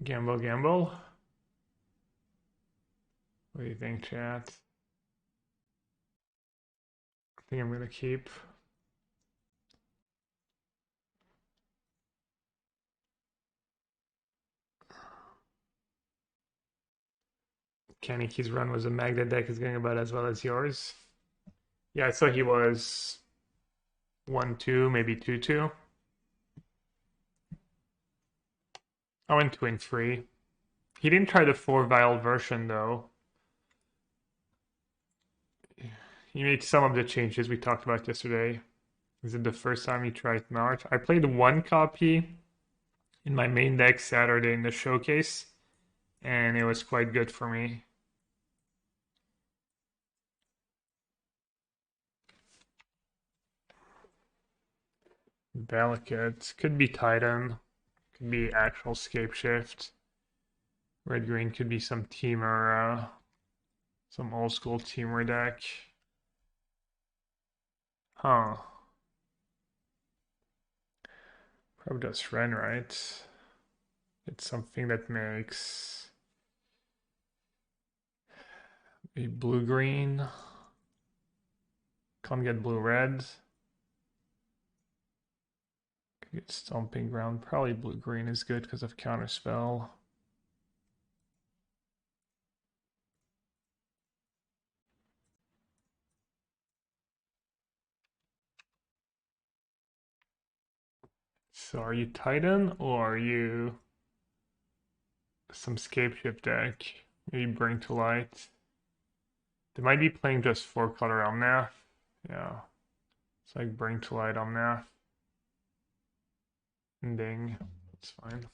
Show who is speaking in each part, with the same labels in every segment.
Speaker 1: Gamble, gamble. What do you think, chat? I think I'm gonna keep. Kenny Key's run was a Magda deck is going about as well as yours. Yeah, I saw he was 1-2, maybe 2-2. I went 2-3. He didn't try the 4 vial version though. He made some of the changes we talked about yesterday. Is it the first time he tried Mart? I played one copy in my main deck Saturday in the showcase, and it was quite good for me. Delicate. Could be Titan. Could be actual Scapeshift. Red green could be some teamer, some old school teamer deck. Huh. Probably does Ren, right? It's something that makes a blue green. Can't get blue red. Could get stomping ground. Probably blue green is good because of counterspell. So are you Titan or are you some Scapeshift deck? Maybe Bring to Light. They might be playing just 4-color Omnath. Yeah. It's like Bring to Light Omnath. And Ding. That's fine.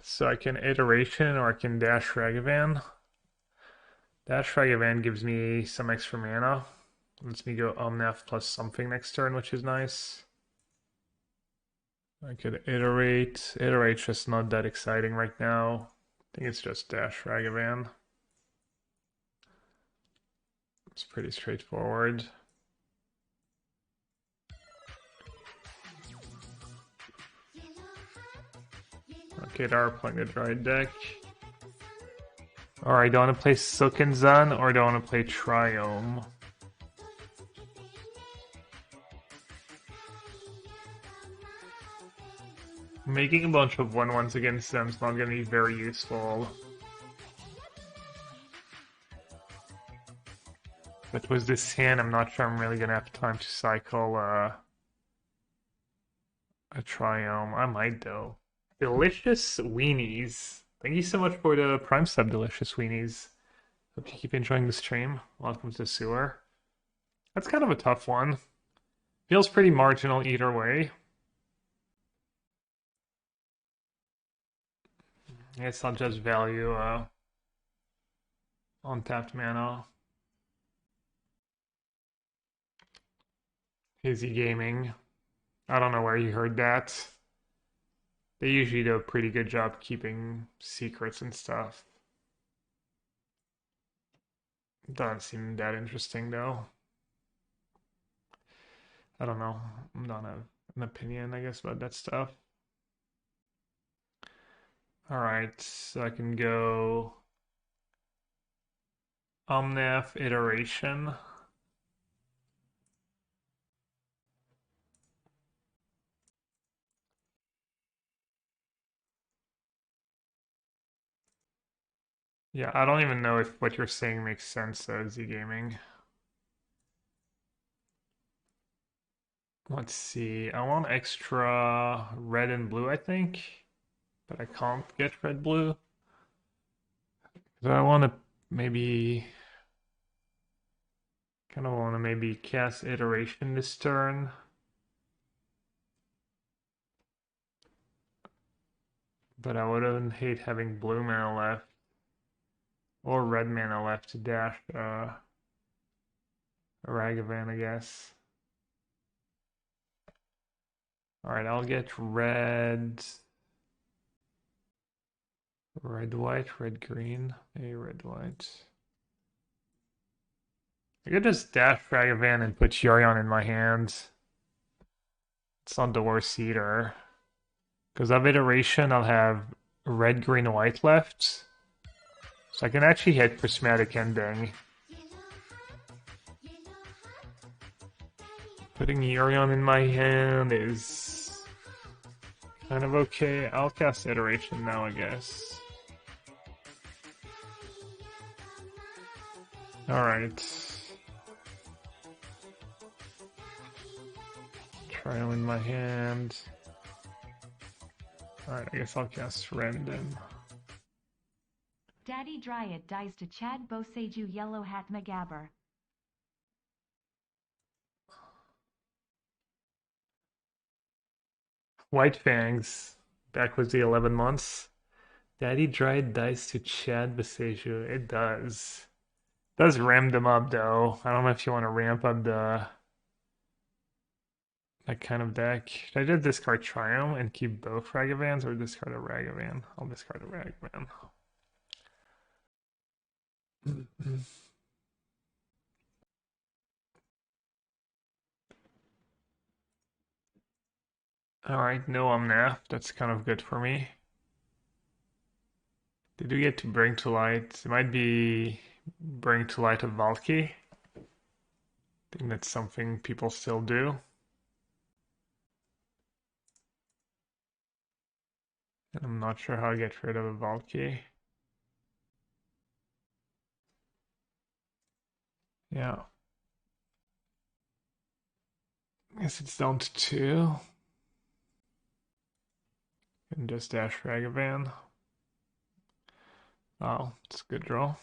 Speaker 1: So I can Iteration or I can Dash Ragavan. Dash Ragavan gives me some extra mana. Lets me go Omnath plus something next turn, which is nice. I could Iterate. Iterate's just not that exciting right now. I think it's just Dash Ragavan. It's pretty straightforward. Okay, they are playing the Dried deck. Alright, do I want to play Silken Zun or do I want to play Triome? Making a bunch of 1/1s against them is not going to be very useful. But with this hand, I'm not sure I'm really going to have time to cycle a Triome. I might though. Delicious Weenies. Thank you so much for the Prime Sub, Delicious Weenies. Hope you keep enjoying the stream. Welcome to Sewer. That's kind of a tough one. Feels pretty marginal either way. I guess I'll just value untapped mana. Hazy Gaming. I don't know where you heard that. They usually do a pretty good job keeping secrets and stuff. Doesn't seem that interesting though. I don't know. I don't have an opinion, I guess, about that stuff. Alright, so I can go Omnath Iteration. Yeah, I don't even know if what you're saying makes sense, Z Gaming. Let's see. I want extra red and blue, I think. But I can't get red blue. So I want to maybe kind of want to maybe cast Iteration this turn. But I wouldn't hate having blue mana left. Or red mana left to dash Ragavan, I guess. Alright, I'll get red. Red, white, red, green. A red, white. I could just dash Ragavan and put Yorion in my hands. It's not the worst either. Because of iteration, I'll have red, green, white left. So I can actually hit prismatic ending. Putting Yorion in my hand is kind of okay. I'll cast iteration now, I guess. Alright. Trial in my hand. Alright, I guess I'll cast random.
Speaker 2: Daddy Dryad dies to Chad Boseiju Yellowhat Magabber.
Speaker 1: White Fangs. Back with the 11 months. Daddy Dryad dies to Chad Boseiju. It does. It does ram them up though. I don't know if you want to ramp up that kind of deck. Should I just discard Triumph and keep both Ragavans or discard a Ragavan? I'll discard a Ragavan. Alright, no Omnath. That's kind of good for me. Did we get to Bring to Light? It might be Bring to Light of Valky. I think that's something people still do. And I'm not sure how to get rid of a Valky. Yeah. I guess it's down to 2. And just dash Ragavan. Oh, it's a good draw.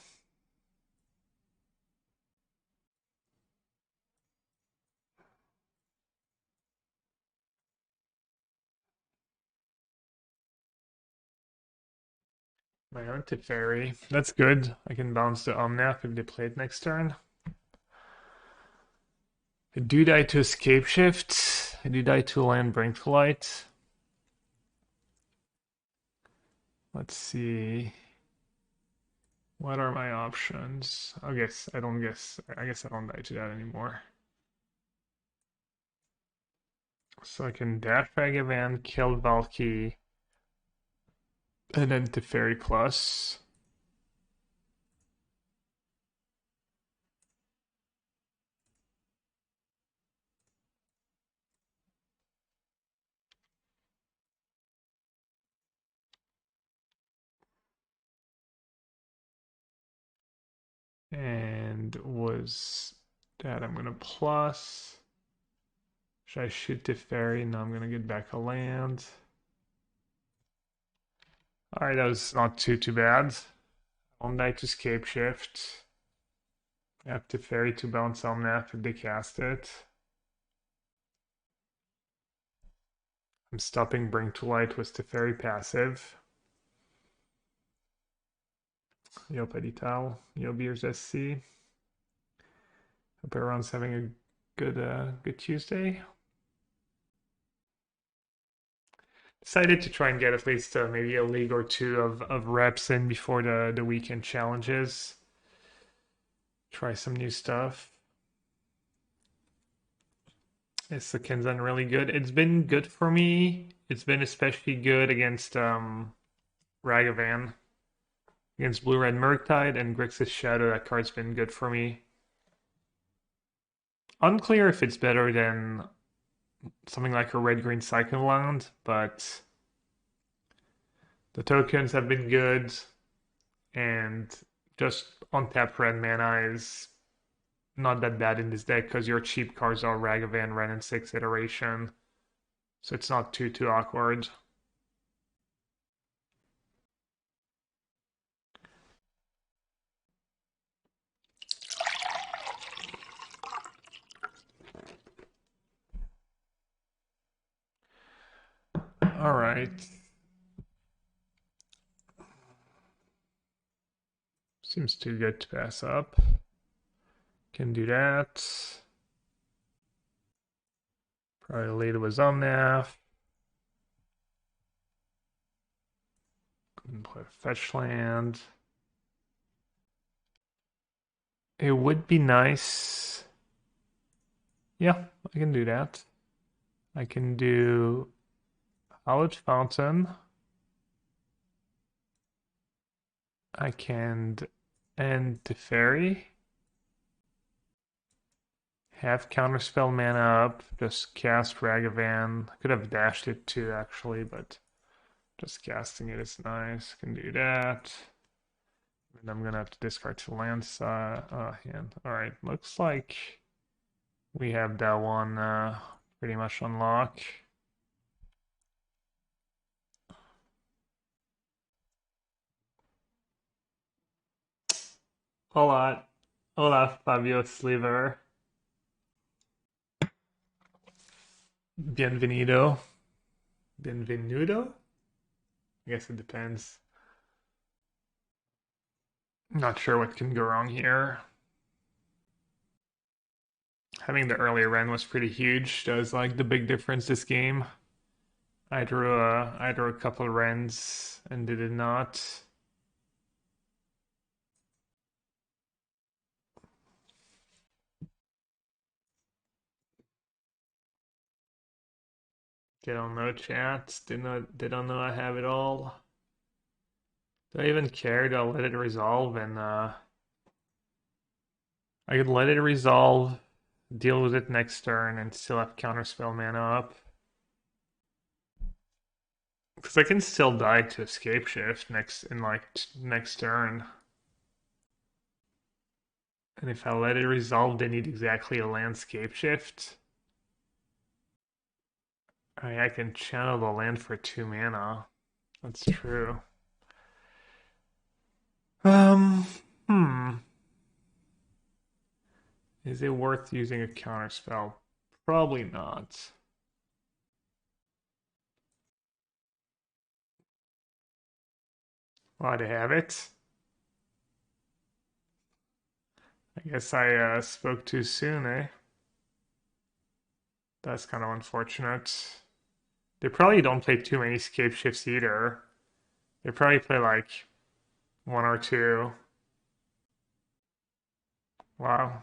Speaker 1: My own Teferi. That's good. I can bounce the Omnath if they play it next turn. I do die to Escape Shift. I do die to land Bring to Light. Let's see. What are my options? I guess I don't die to that anymore. So I can dash Ragavan, kill Valky, and then Teferi Plus. And was that I'm gonna plus. Should I shoot Teferi? No, I'm gonna get back a land. Alright, that was not too bad. Omnath to Escape Shift. I have Teferi to bounce Omnath if they cast it. I'm stopping Bring to Light with Teferi passive. Yo, Pedital. Yo, Beers SC. Hope everyone's having a good Tuesday. Decided to try and get at least maybe a league or two of reps in before the weekend challenges. Try some new stuff. Is the Kenzan really good? It's been good for me. It's been especially good against Ragavan. Against Blue-Red Murktide and Grixis Shadow, that card's been good for me. Unclear if it's better than something like a red-green Cyclone Land, but the tokens have been good, and just untapped red mana is not that bad in this deck because your cheap cards are Ragavan, Ren, and 6 iteration, so it's not too awkward. All right. Seems too good to pass up. Can do that. Probably later was Omnath. Couldn't play fetch land. It would be nice. Yeah, I can do that. I can do Hallowed Fountain. I can end the fairy. Have counterspell mana up. Just cast Ragavan. Could have dashed it too, actually, but just casting it is nice. Can do that. And I'm gonna have to discard two lands hand. Alright, looks like we have that one pretty much on lock. Hola, hola Fabio Sliver. Bienvenido. Bienvenuto? I guess it depends. Not sure what can go wrong here. Having the early Ren was pretty huge. That was like the big difference this game. I drew a couple Rens and they did not. They don't know chat. They don't know I have it all. Do I even care? Do I let it resolve and I could let it resolve, deal with it next turn, and still have counterspell mana up. Because I can still die to escape shift next turn. And if I let it resolve, they need exactly a landscape shift. I can channel the land for 2 mana. That's true. Um, hmm. Is it worth using a counterspell? Probably not. Well, to have it. I guess I spoke too soon, eh? That's kind of unfortunate. They probably don't play too many scape shifts either. They probably play like one or two. Wow.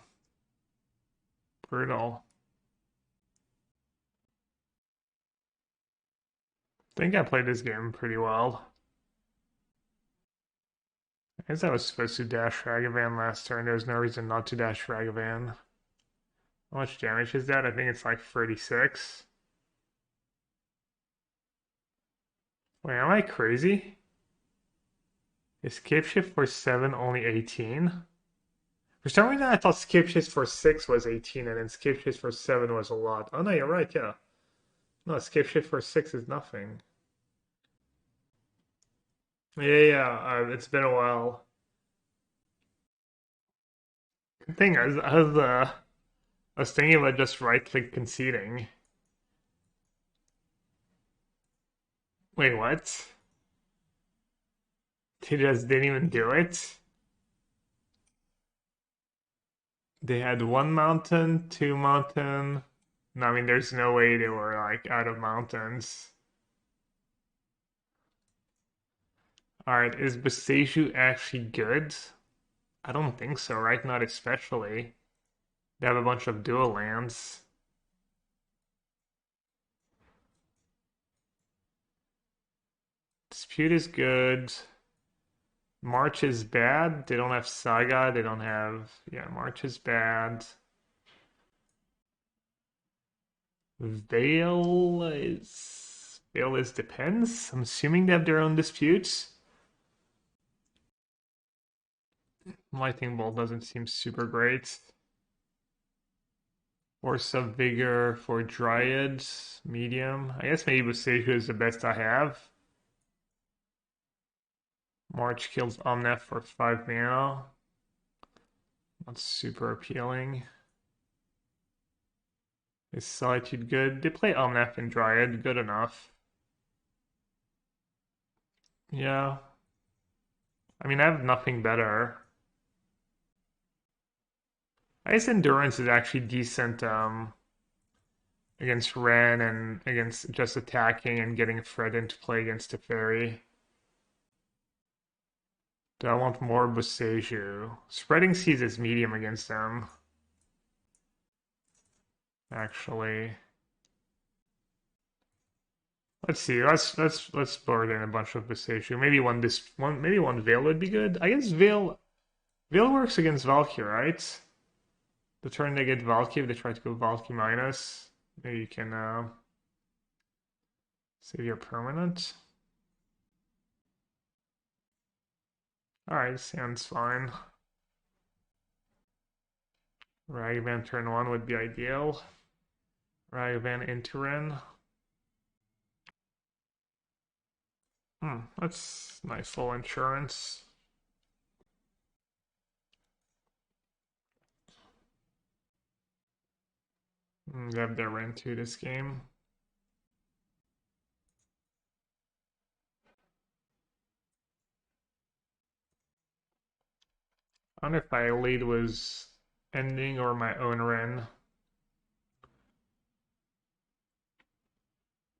Speaker 1: Brutal. I think I played this game pretty well. I guess I was supposed to dash Ragavan last turn. There's no reason not to dash Ragavan. How much damage is that? I think it's like 36. Wait, am I crazy? Escape shift for 7 only 18? For some reason I thought escape shift for 6 was 18 and then escape shift for 7 was a lot. Oh no, you're right, yeah. No, escape shift for 6 is nothing. Yeah, it's been a while. Good thing I was thinking about just right-click conceding. Wait, what? They just didn't even do it? They had one mountain, two mountain. No, I mean, there's no way they were like out of mountains. Alright, is Boseiju actually good? I don't think so, right? Not especially. They have a bunch of dual lands. Dispute is good. March is bad. They don't have Saga. They don't have... Yeah, March is bad. Veil is depends. I'm assuming they have their own disputes. Lightning Bolt doesn't seem super great. Force of Vigor for Dryad, medium. I guess maybe Boseiju is the best I have. March kills Omnath for 5 mana. Not super appealing. Is Solitude good? They play Omnath and Dryad, good enough. Yeah. I mean, I have nothing better. I guess Endurance is actually decent against Ren and against just attacking and getting Fred into play against the Fairy. Do I want more Boseiju? Spreading Seas is medium against them. Actually. Let's see. Let's board in a bunch of Boseiju. Maybe one Veil would be good. I guess Veil works against Valkyrie, right? The turn they get Valkyrie, if they try to go Valkyrie minus, maybe you can save your permanent. Alright, sounds fine. Ragavan turn 1 would be ideal. Ragavan into Ren. That's nice little insurance. They have their Ren 2 this game. I wonder if my lead was ending or my own Ren.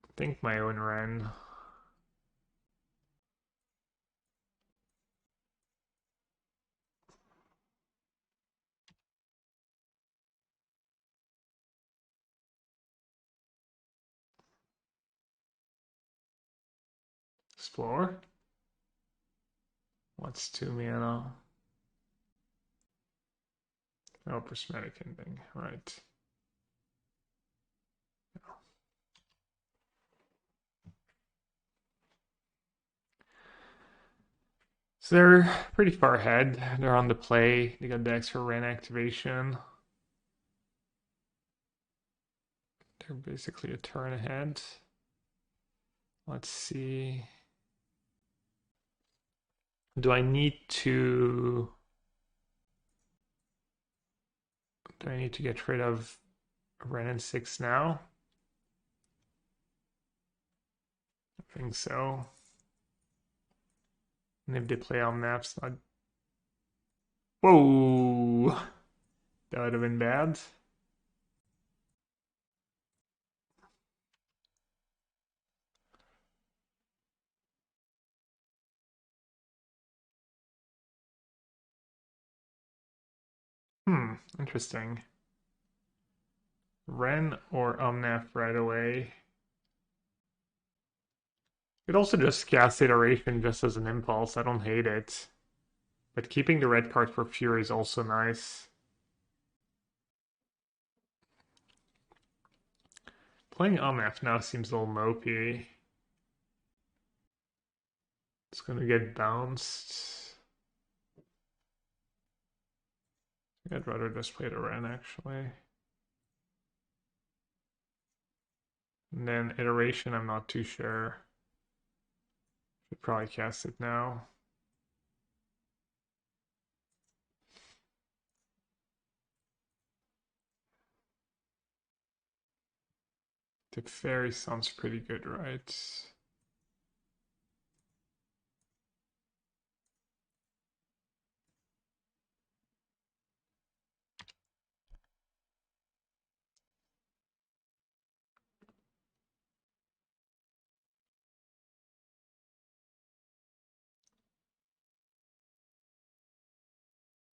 Speaker 1: I think my own Ren. Explore. What's 2 mana? Oh, prismatic ending, right. So they're pretty far ahead. They're on the play. They got the extra Ren activation. They're basically a turn ahead. Let's see. Do I need to get rid of Ren and 6 now? I think so. And if they play Omnath, not. Whoa! That would have been bad. Interesting. Ren or Omnath right away. Could also just cast Iteration just as an impulse. I don't hate it. But keeping the red card for Fury is also nice. Playing Omnath now seems a little mopey. It's gonna get bounced. I'd rather just play the Ren actually. And then Iteration, I'm not too sure. Should probably cast it now. The Fairy sounds pretty good, right?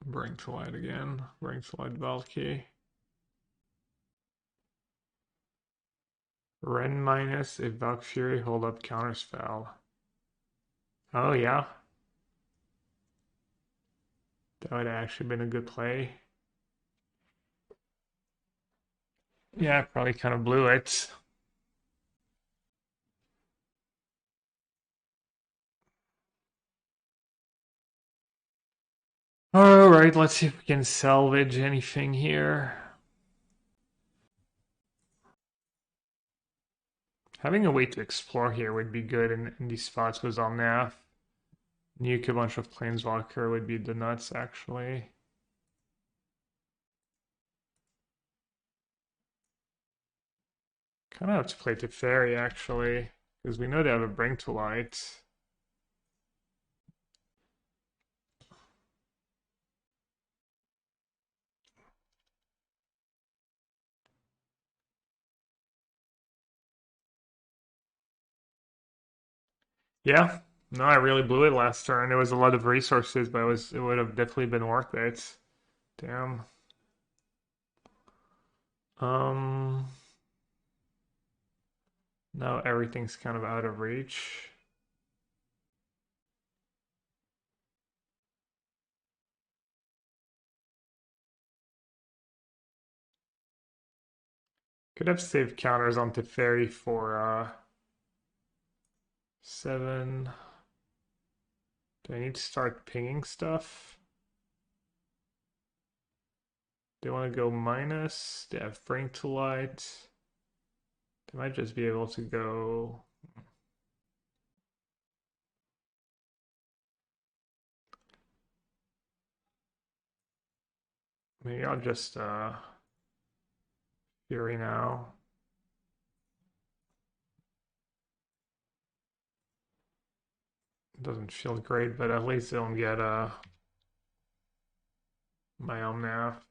Speaker 1: Bring to light again. Bring to light Valky. Ren minus if Valk Fury hold up counterspell. Oh yeah. That would have actually been a good play. Yeah, probably kind of blew it. Alright, let's see if we can salvage anything here. Having a way to explore here would be good in these spots with Omnath. Nuke a bunch of Planeswalker would be the nuts, actually. Kind of have to play Teferi, actually, because we know they have a Bring to Light. Yeah, no, I really blew it last turn. It was a lot of resources, but it would have definitely been worth it. Damn. Um, Now everything's kind of out of reach. Could have saved counters on Teferi for 7. Do I need to start pinging stuff? They want to go minus. They have bring to light. They might just be able to go. Maybe I'll just Fury now. Doesn't feel great, but at least they don't get my Omnath.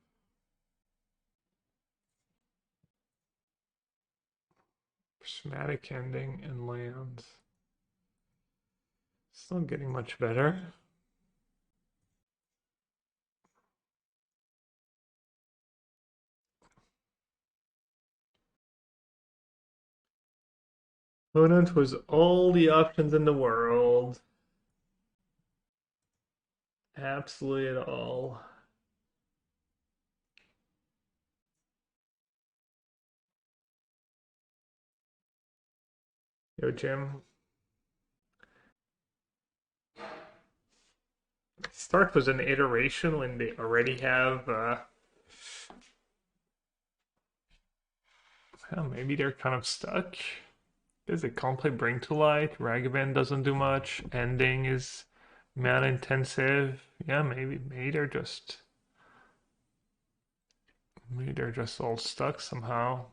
Speaker 1: Prismatic ending and lands. Still getting much better. Opponent was all the options in the world. Absolutely it all. Yo, Jim. Start was an iteration when they already have. Well, maybe they're kind of stuck. Because they can't play Bring to Light. Ragavan doesn't do much. Ending is mana intensive. Yeah, maybe they're just. Maybe they're just all stuck somehow.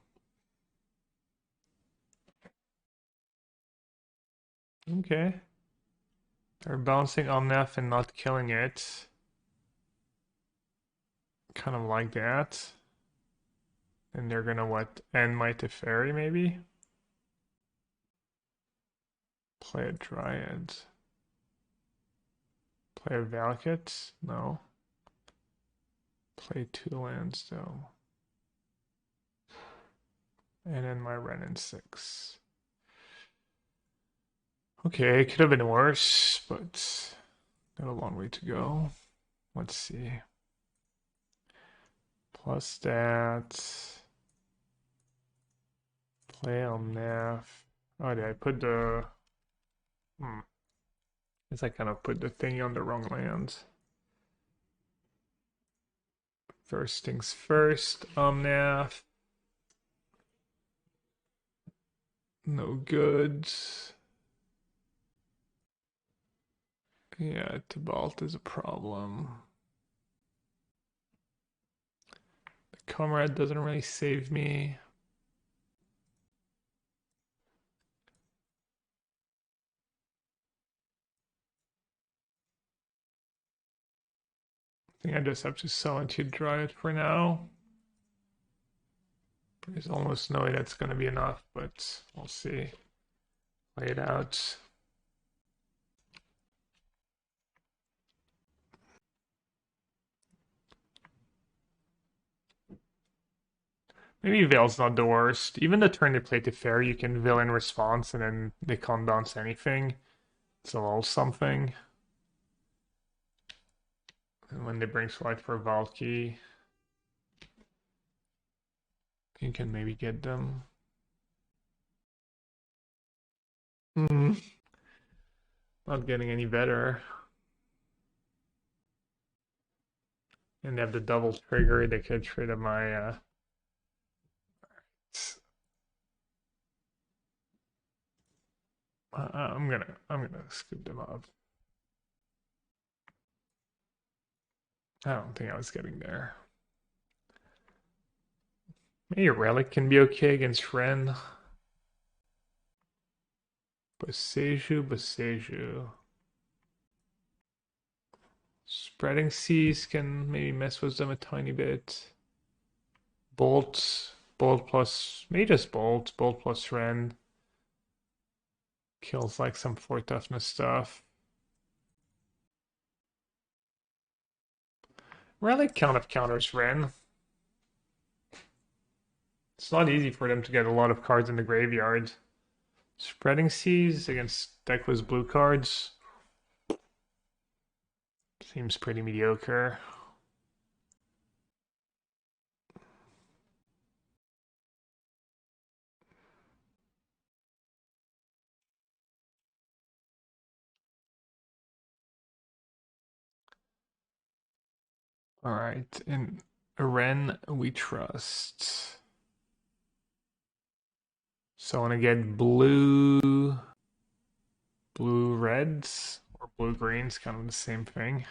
Speaker 1: Okay. They're bouncing Omnath and not killing it. Kind of like that. And they're gonna what? End my Teferi maybe? Play a Dryad. Play a Valakut? No. Play 2 lands though. And then my Renin 6. Okay, it could have been worse, but got a long way to go. Let's see. Plus that. Play Omnath. Oh, did I put the... Guess I kind of put the thingy on the wrong lands. First things first, Omnath. No good. Yeah, Tibalt is a problem. The Comrade doesn't really save me. I think I just have to sell into Dryad for now. There's almost no way that's going to be enough, but we'll see. Play it out. Maybe Veil's not the worst. Even the turn they play to fair, you can Veil in response and then they can't bounce anything. It's a little something. And when they bring Light for Valky, you can maybe get them. Not getting any better. And they have the double trigger. They could trade my I'm gonna scoop them up. I don't think I was getting there. Maybe a relic can be okay against Ren. Boseiju. Spreading Seas can maybe mess with them a tiny bit. Bolt plus, maybe just Bolt plus Ren. Kills like some 4 toughness stuff. Relic counters Ren. It's not easy for them to get a lot of cards in the graveyard. Spreading Seas against deckless blue cards seems pretty mediocre. All right, in Ren we trust. So I want to get blue reds or blue greens, kind of the same thing.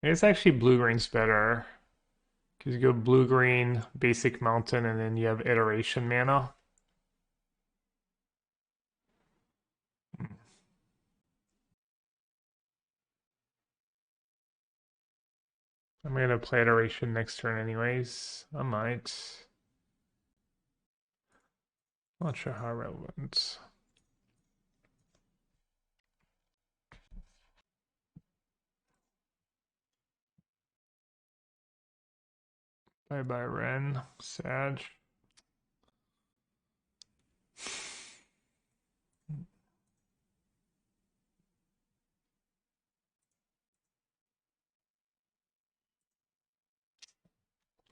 Speaker 1: It's actually blue green's better because you go blue green, basic mountain, and then you have iteration mana. I'm gonna play iteration next turn anyways. I might. Not sure how relevant. Bye bye Ren. Sag.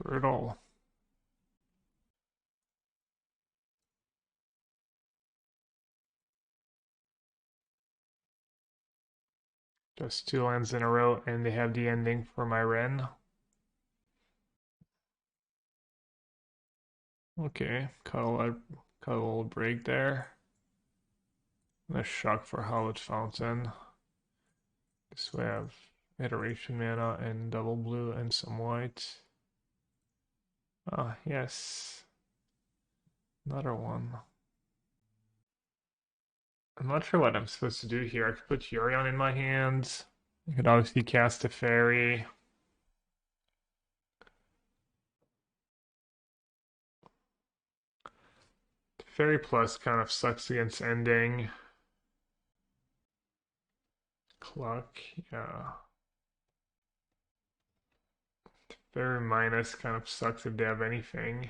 Speaker 1: Brutal. Just 2 lands in a row, and they have the ending for my Ren. Okay, cut a little break there. A shock for Howled Fountain. This way I have iteration mana and double blue and some white. Ah, yes. Another one. I'm not sure what I'm supposed to do here. I could put Yorion in my hands. I could obviously cast a fairy. Fairy Plus kind of sucks against ending. Clock, yeah. Fairy Minus kind of sucks if they have anything.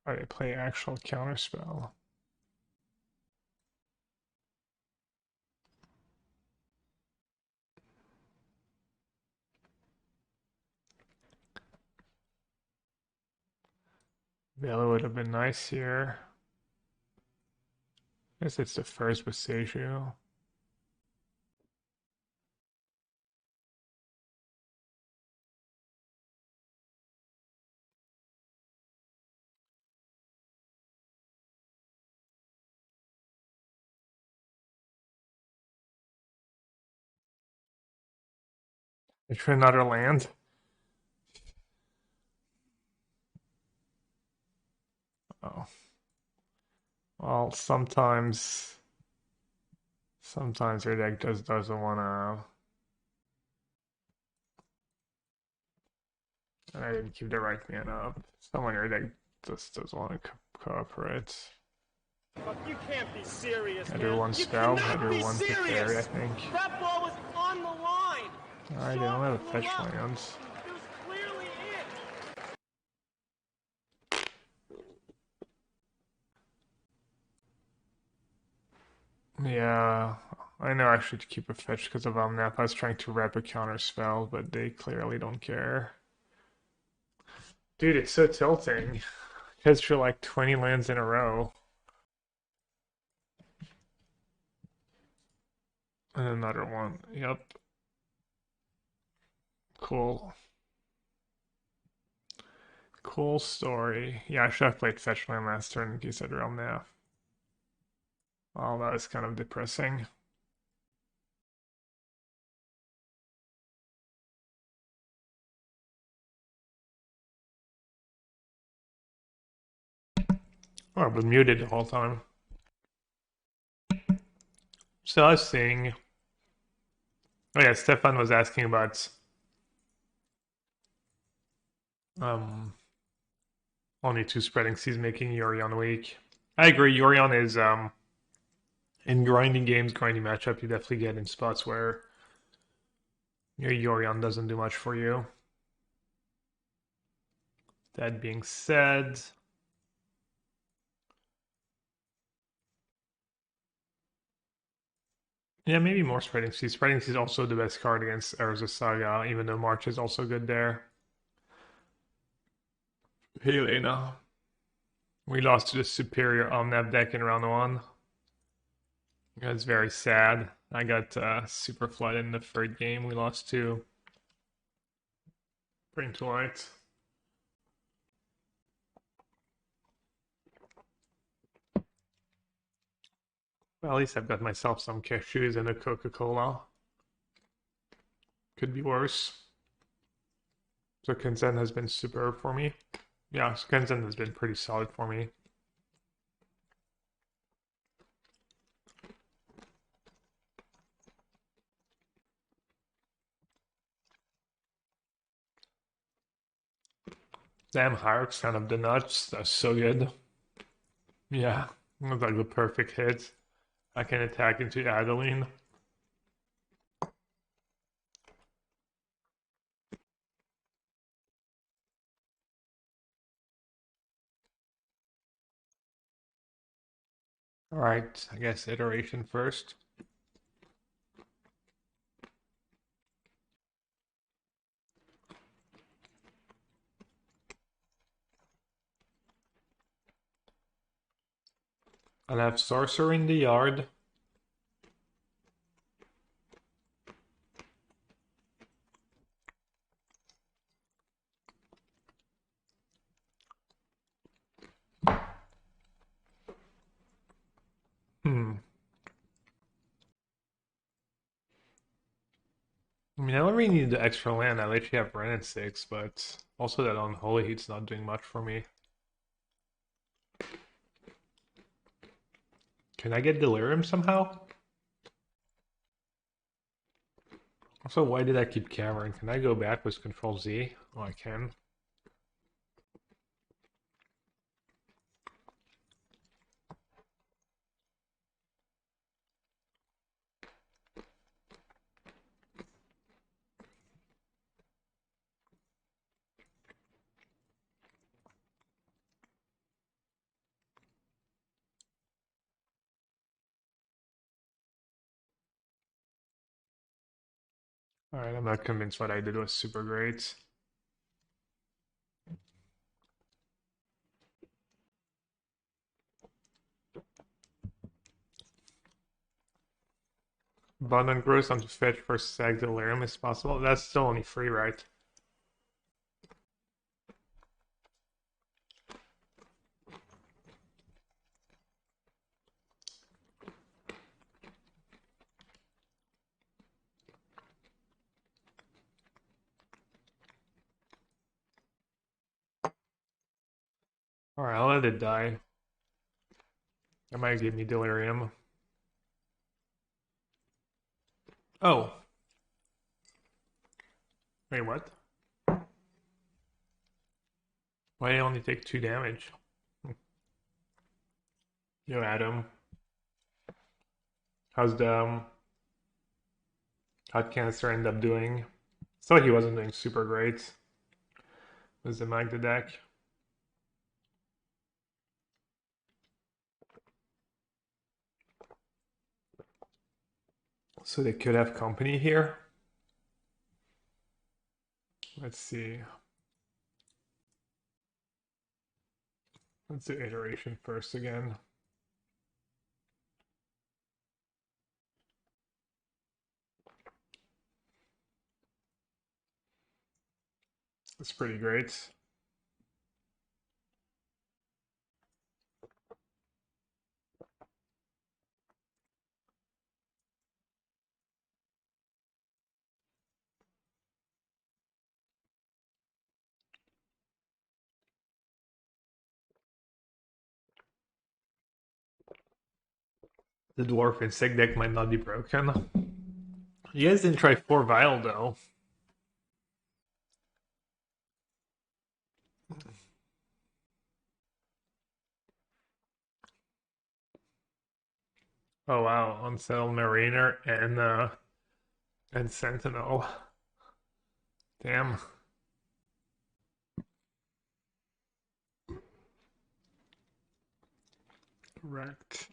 Speaker 1: I play actual counterspell. Vela would have been nice here. I guess it's the first Boseiju. It's for another land. Oh. Well, sometimes your deck just doesn't wanna. I didn't keep the right mana up. Someone in your deck just doesn't want to cooperate.
Speaker 3: You can't be serious,
Speaker 1: I drew one
Speaker 3: You
Speaker 1: spell, I
Speaker 3: cannot
Speaker 1: drew
Speaker 3: be
Speaker 1: one to fairy, I
Speaker 3: serious.
Speaker 1: think.
Speaker 3: That ball was on the line.
Speaker 1: Alright, they don't have a fetch lands.
Speaker 3: It was clearly in.
Speaker 1: Yeah, I know actually to keep a fetch because of Omnath. I was trying to wrap a counter spell, but they clearly don't care. Dude, it's so tilting. Because for like 20 lands in a row. And another one. Yep. Cool. Cool story. Yeah, I should have played Fetchland last turn in case I drew Omnath. Oh, that was kind of depressing. Oh, I've been muted the whole time. So I was saying, oh yeah, Stefan was asking about Only two spreading seas making Yorion weak. I agree. Yorion is in grinding games, grinding matchup, you definitely get in spots where your Yorion doesn't do much for you. That being said, yeah, maybe more Spreading Seas. Spreading Seas is also the best card against Urza Saga, even though March is also good there. Hey, Lena. We lost to the superior Omnath deck in round one. That's very sad. I got super flooded in the third game. We lost to Bring to Light. Well, at least I've got myself some cashews and a Coca-Cola. Could be worse. So Kenzen has been superb for me. Yeah, so Kenzen has been pretty solid for me. Damn, Hyrule, kind of the nuts. That's so good. Yeah, that's like the perfect hit. I can attack into Adeline. Alright, I guess iteration first. I'll have Sorcerer in the yard. I mean, I don't really need the extra land. I literally have Ren at 6, but also that Unholy Heat's not doing much for me. Can I get Delirium somehow? Also, why did I keep Cavern? Can I go back with Control Z? Oh, I can. Alright, I'm not convinced what I did was super great. Abundant Growth on to fetch for Sag Delirium is possible. That's still only free, right? Alright, I'll let it die. That might give me Delirium. Oh. Wait, what? Why did I only take 2 damage? Yo, Adam. How's the how'd Cancer end up doing? Thought he wasn't doing super great. Was the Magda deck? So they could have company here. Let's see. Let's do iteration first again. It's pretty great. The Dwarf Insect deck might not be broken. You guys didn't try 4 Vial though. Oh wow, Unsettled Mariner and Sentinel. Damn. Correct.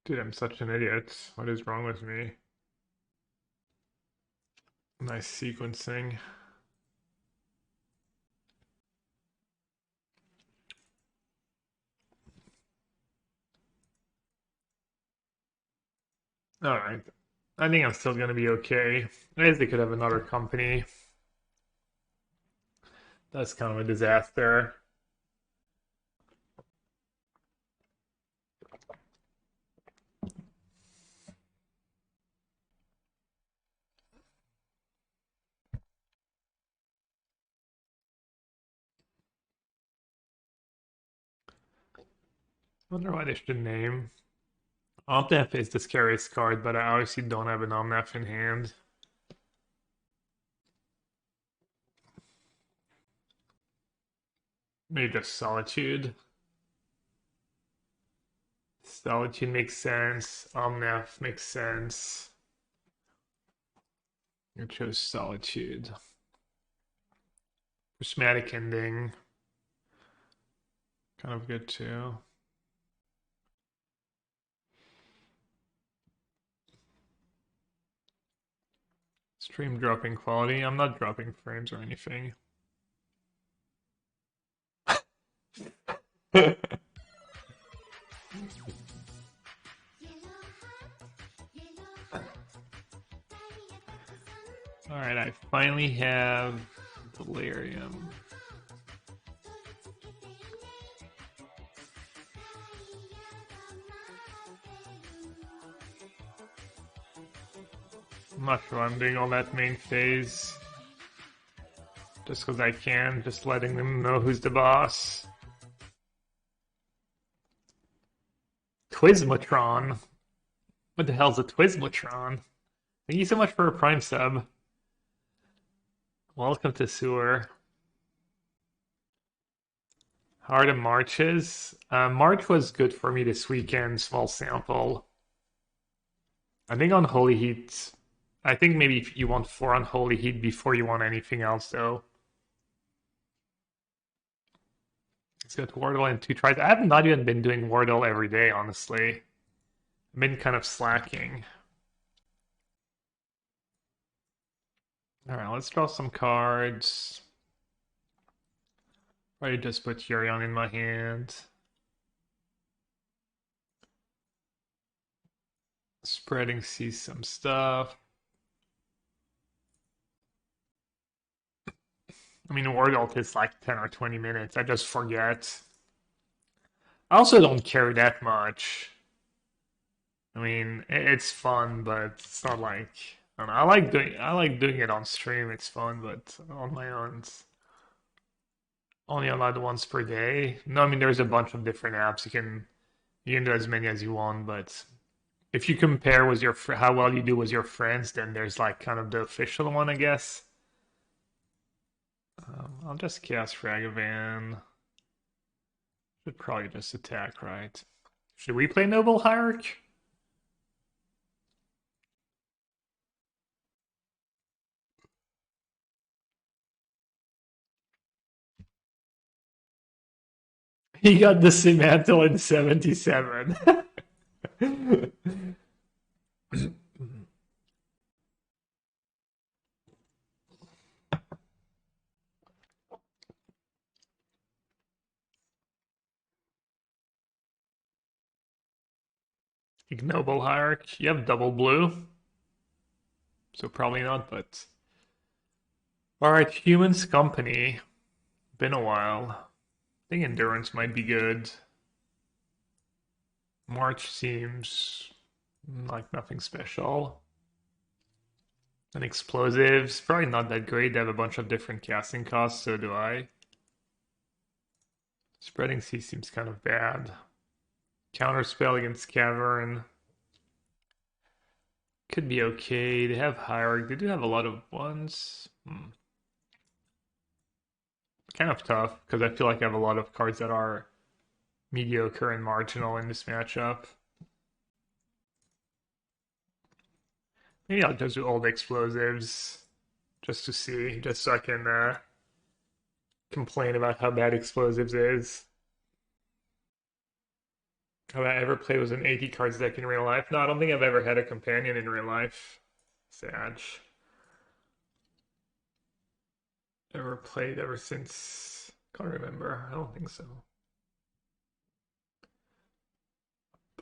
Speaker 1: Dude, I'm such an idiot. What is wrong with me? Nice sequencing. Alright. I think I'm still gonna be okay. I guess they could have another company. That's kind of a disaster. Wonder why they should name. Omnath is the scariest card, but I obviously don't have an Omnath in hand. Maybe just Solitude. Solitude makes sense. Omnath makes sense. I chose Solitude. Prismatic Ending. Kind of good too. Stream dropping quality. I'm not dropping frames or anything. Alright, I finally have Delirium. I'm not sure I'm doing all that main phase. Just because I can, just letting them know who's the boss. Twismotron. What the hell's a Twismotron? Thank you so much for a Prime sub. Welcome to Sewer. How are the marches? March was good for me this weekend, small sample. I think on Holy Heat, I think maybe if you want 4 on Holy Heat before you want anything else, though. It's got Wardle and 2 tries. I have not even been doing Wardle every day, honestly. I've been kind of slacking. Alright, let's draw some cards. Probably just put Yorion in my hand. Spreading sees some stuff. I mean, Wardle takes like 10 or 20 minutes. I just forget. I also don't care that much. I mean, it's fun, but it's not like I don't know. I like doing it on stream. It's fun, but on my own, it's only allowed once per day. No, I mean there's a bunch of different apps you can do as many as you want, but if you compare with your how well you do with your friends, then there's like kind of the official one, I guess. I'll just cast Ragavan. Should probably just attack, right? Should we play Noble Hierarch? He got the Simantle in 77. Ignoble Hierarch. You have double blue. So probably not, but. Alright, Humans Company. Been a while. I think Endurance might be good. March seems like nothing special. And Explosives, probably not that great. They have a bunch of different casting costs, so do I. Spreading Sea seems kind of bad. Counterspell against Cavern. Could be okay. They have hierarchy. They do have a lot of ones. Kind of tough because I feel like I have a lot of cards that are mediocre and marginal in this matchup. Maybe I'll just do old explosives just to see, just so I can complain about how bad explosives is. Have I ever played with an 80 cards deck in real life? No, I don't think I've ever had a companion in real life. Sad. Ever played ever since? Can't remember. I don't think so.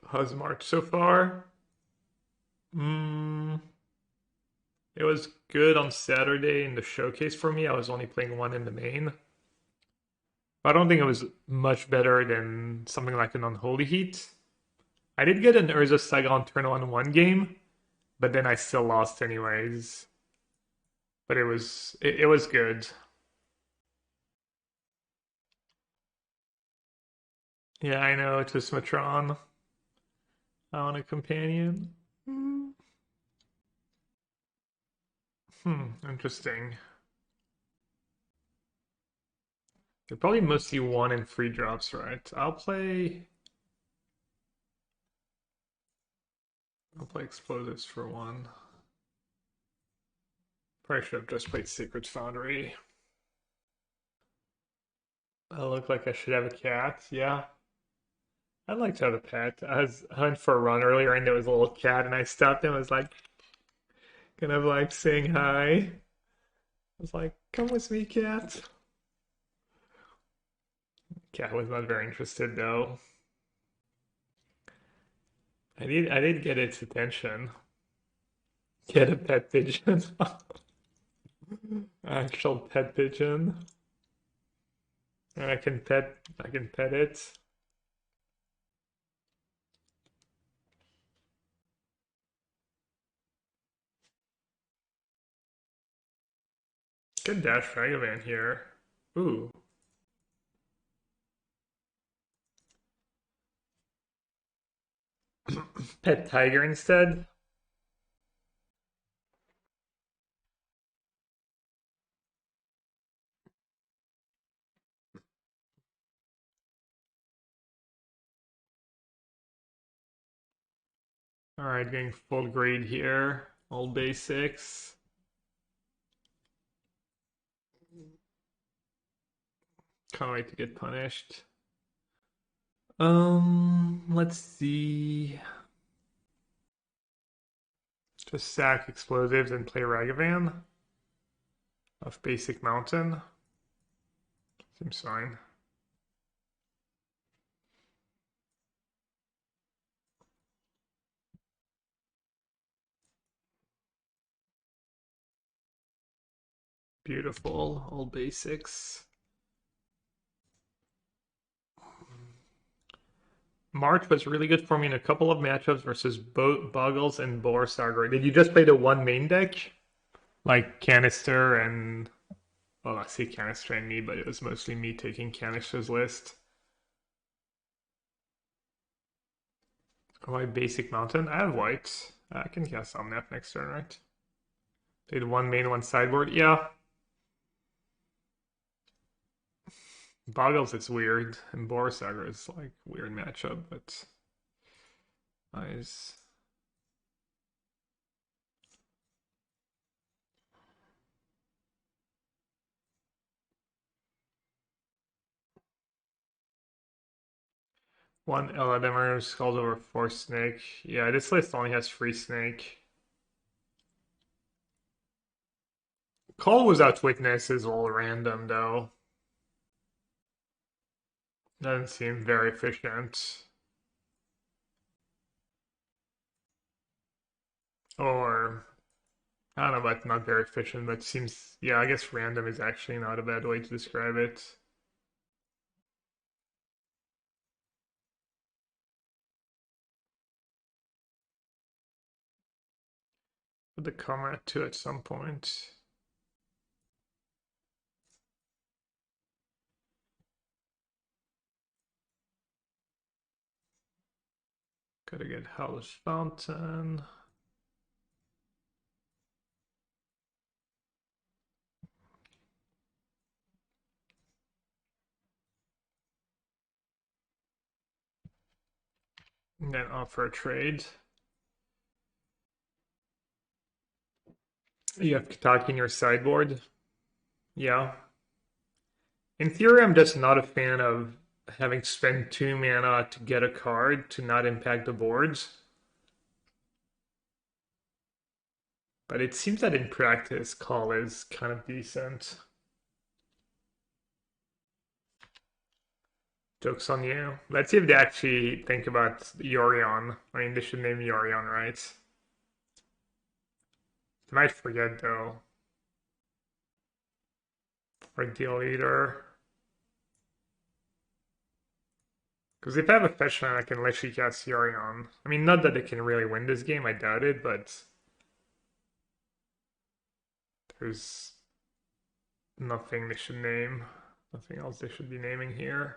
Speaker 1: How's March so far? It was good on Saturday in the showcase for me. I was only playing one in the main. I don't think it was much better than something like an Unholy Heat. I did get an Urza Saga on turn one game, but then I still lost anyways. But it was good. Yeah, I know, it's a Smatron. I want a companion. Interesting. They're probably mostly one and free drops, right? I'll play explosives for one. Probably should have just played Secret Foundry. I look like I should have a cat. Yeah, I'd like to have a pet. I went for a run earlier and there was a little cat and I stopped and was like, kind of like saying hi. I was like, come with me, cat. Cat was not very interested though. I did get its attention. Get a pet pigeon. Actual pet pigeon. And I can pet it. Good dash Ragavan here. Ooh. Pet tiger instead. Alright, getting full grade here. All basics. Can't wait to get punished. Let's see. Just sack explosives and play Ragavan of basic mountain. Seems fine. Beautiful, all basics. March was really good for me in a couple of matchups versus Boggles and Boar Did you just play the one main deck? Like Canister and... Well, I say Canister and me, but it was mostly me taking Canister's list. My basic mountain? I have white. I can cast Omnath next turn, right? Played one main, one sideboard. Yeah. Boggles, it's weird. And Boar is like weird matchup, but nice. One Eladimer skulls over 4 snake. Yeah, this list only has free snake. Call Without Witness is all random though. Doesn't seem very efficient. Or I don't know about not very efficient, but seems yeah, I guess random is actually not a bad way to describe it. Put the comrade too at some point. Gotta get Howler's Fountain. And then offer a trade. You have Kataki in your sideboard. Yeah. In theory, I'm just not a fan of having to spend 2 mana to get a card to not impact the boards. But it seems that in practice, call is kind of decent. Joke's on you. Let's see if they actually think about Yorion. I mean, they should name Yorion, right? They might forget, though. Or Deal Eater. Because if I have a fetch land, I can literally cast Yorion. I mean, not that they can really win this game, I doubt it, but there's nothing they should name. Nothing else they should be naming here.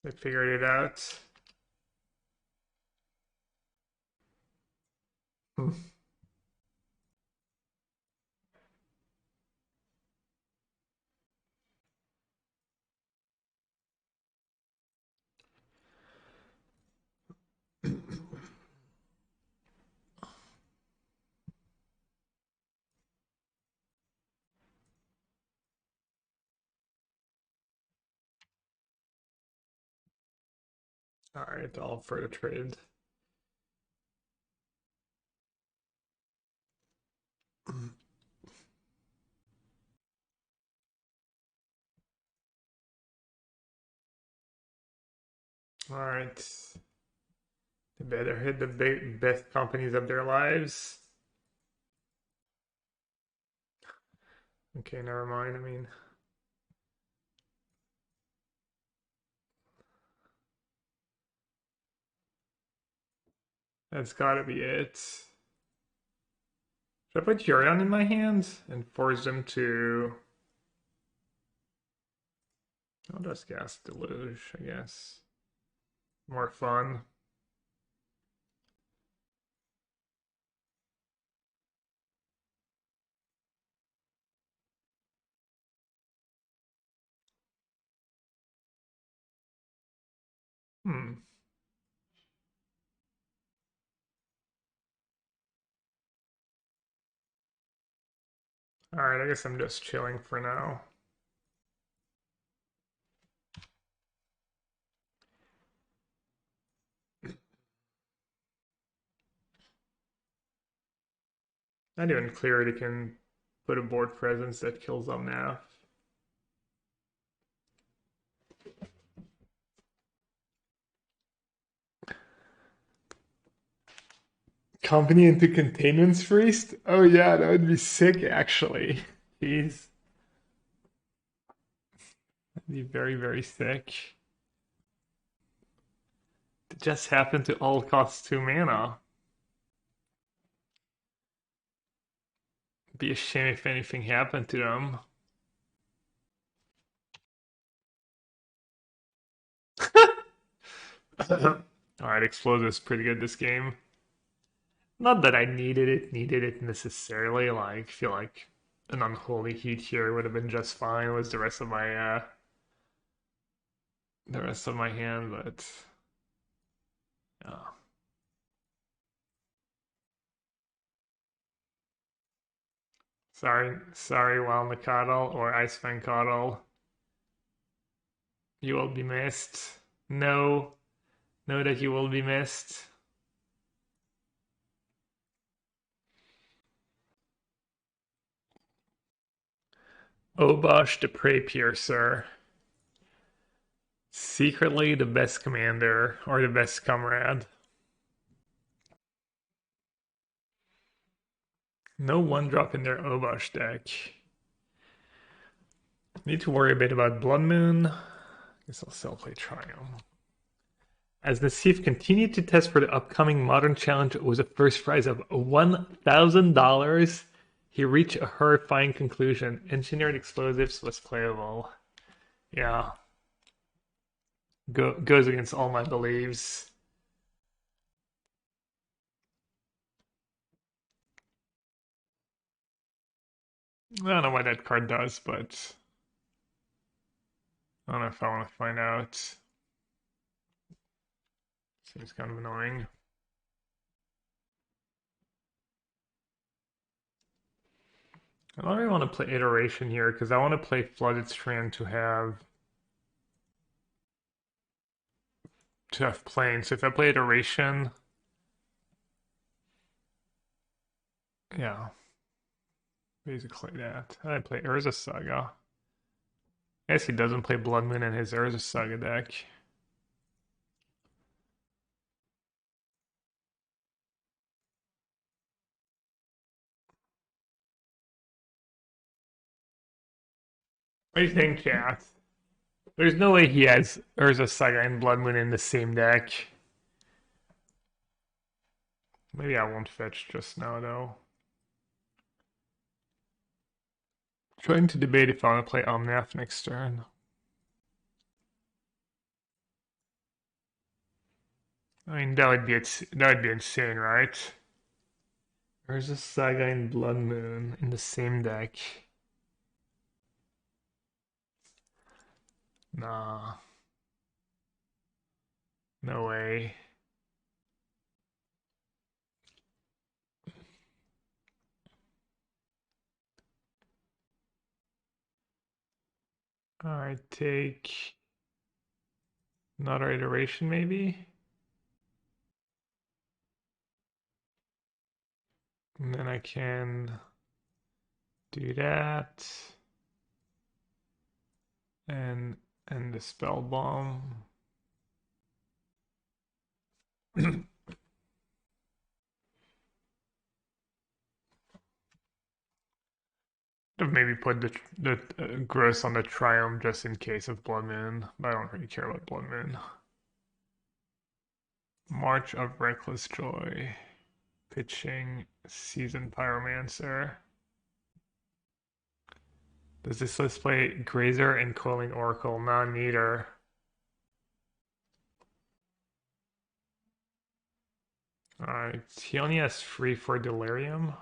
Speaker 1: They figured it out. Alright, all for the trade. Alright. They better hit the best companies of their lives. Okay, never mind. I mean, that's gotta be it. Should I put Yorion in my hands and force them to... I'll just cast Deluge, I guess. More fun. Hmm. Alright, I guess I'm just chilling for now. Not even clear they can put a board presence that kills Omnath. Company into Containment Priest? Oh yeah, that would be sick actually. Jeez. That'd be very, very sick. It just happened to all cost 2 mana. Be a shame if anything happened to them. Alright, Explosive's pretty good this game. Not that I needed it necessarily. Like, feel like an Unholy Heat here would have been just fine with the rest of my hand, but yeah. Sorry, Wild Mikadal or Iceman Coddle. You will be missed. Know that you will be missed. Obosh the Prey Piercer. Secretly the best commander or the best comrade. No one drop in their Obosh deck. Need to worry a bit about Blood Moon. Guess I'll still play Triumph. As Nassif continued to test for the upcoming Modern Challenge with a first prize of $1,000, he reached a horrifying conclusion. Engineered Explosives was playable. Yeah. Goes against all my beliefs. I don't know what that card does, but I don't know if I want to find out. Seems kind of annoying. I don't really want to play Iteration here because I want to play Flooded Strand to have planes. So if I play Iteration, yeah, basically that. I play Urza Saga. I guess he doesn't play Blood Moon in his Urza Saga deck. What do you think, chat? There's no way he has Urza Saga and Blood Moon in the same deck. Maybe I won't fetch just now, though. Trying to debate if I want to play Omnath next turn. I mean, that would be insane, right? Urza Saga and Blood Moon in the same deck. Nah, no way. Alright, take another iteration maybe. And then I can do that. And the spell bomb. Maybe put the gross on the Triumph just in case of Blood Moon, but I don't really care about Blood Moon. March of Reckless Joy. Pitching Seasoned Pyromancer. Does this list play Grazer and Coiling Oracle? Not neither. Alright, he only has 3 for Delirium.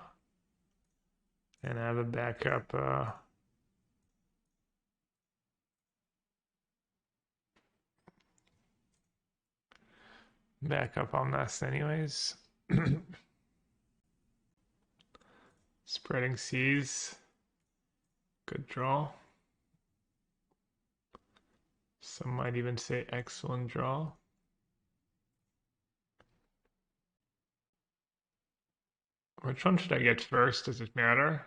Speaker 1: And I have a backup. Backup on this, anyways. Spreading Seas. Good draw. Some might even say excellent draw. Which one should I get first? Does it matter?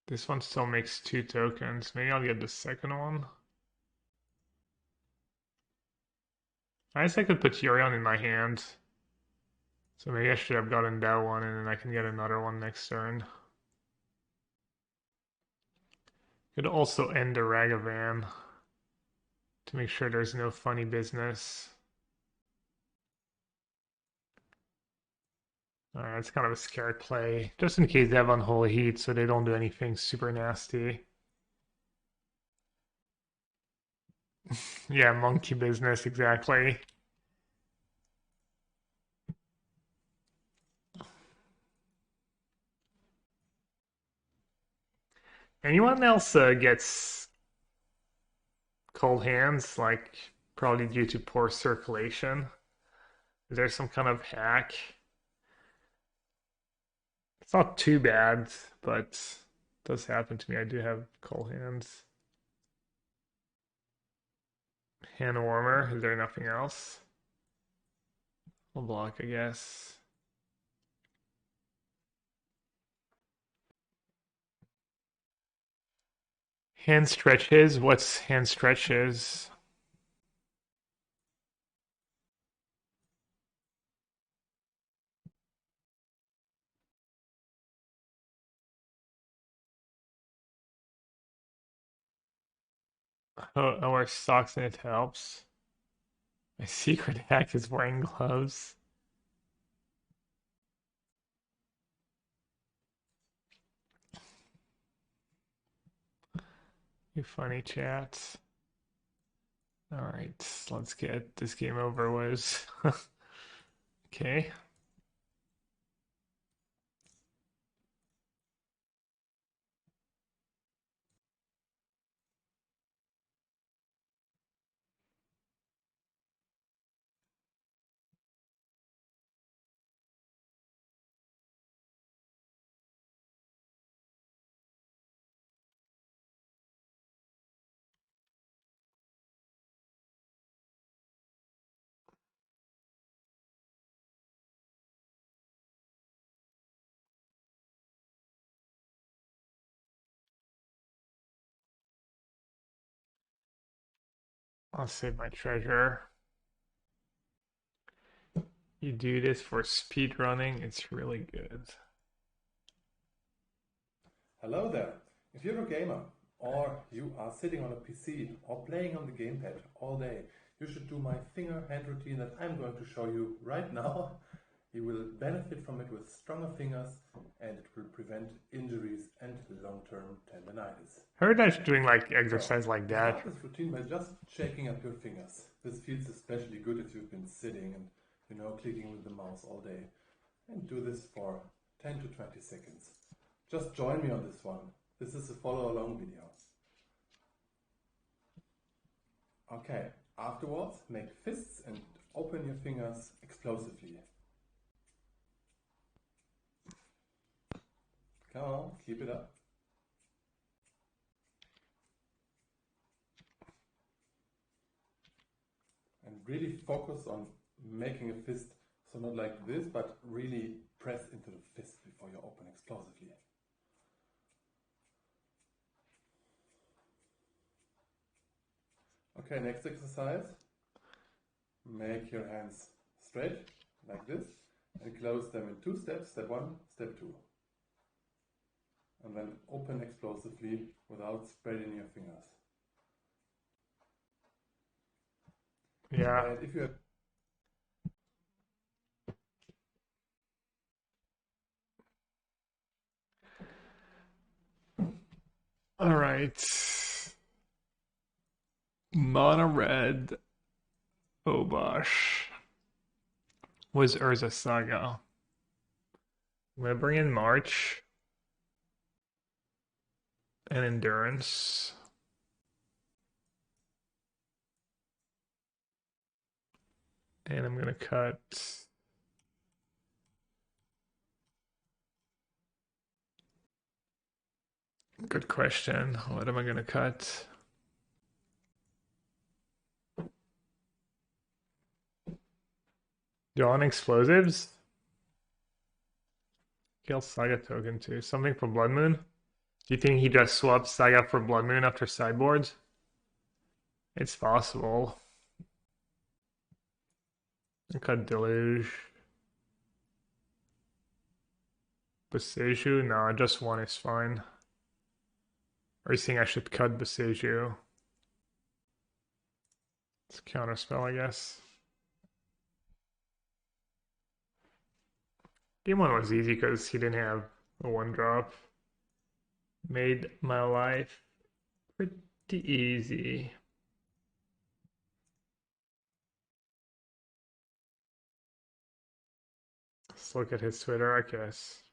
Speaker 1: This one still makes 2 tokens. Maybe I'll get the second one. I guess I could put Yorion in my hand. So maybe I should have gotten that one and then I can get another one next turn. Could also end the Ragavan to make sure there's no funny business. Alright, it's kind of a scared play. Just in case they have Unholy Heat so they don't do anything super nasty. Yeah, monkey business, exactly. Anyone else gets cold hands, like probably due to poor circulation? Is there some kind of hack? It's not too bad, but it does happen to me. I do have cold hands. Hand warmer. Is there nothing else? I'll block, I guess. Hand stretches. What's hand stretches? Oh, I wear socks and it helps. My secret hack is wearing gloves. You funny chat. Alright, let's get this game over with. Okay. I'll save my treasure. You do this for speed running, it's really good.
Speaker 4: Hello there. If you're a gamer or you are sitting on a PC or playing on the gamepad all day, you should do my finger hand routine that I'm going to show you right now. You will benefit from it with stronger fingers and it will prevent injuries and long-term tendonitis.
Speaker 1: Heard that doing like exercise like that.
Speaker 4: Start this routine by just shaking up your fingers. This feels especially good if you've been sitting and clicking with the mouse all day. And do this for 10 to 20 seconds. Just join me on this one. This is a follow along video. Okay, afterwards make fists and open your fingers explosively. Come on, keep it up. And really focus on making a fist, so not like this, but really press into the fist before you open explosively. Okay, next exercise. Make your hands straight, like this, and close them in 2 steps, step 1, step 2. And then open explosively without spreading your fingers.
Speaker 1: Yeah.
Speaker 4: And if you have
Speaker 1: All right. Mono red Obosh was Urza Saga. I'm gonna bring in March and Endurance. And I'm gonna cut good question. What am I gonna cut? Dawn explosives? Kill Saga token too. Something for Blood Moon? Do you think he just swapped Saga for Blood Moon after sideboards? It's possible. I cut Deluge. Boseiju? No, just one is fine. Are you saying I should cut Boseiju? It's a counterspell, I guess. Game 1 was easy because he didn't have a 1-drop. Made my life pretty easy. Let's look at his Twitter, I guess.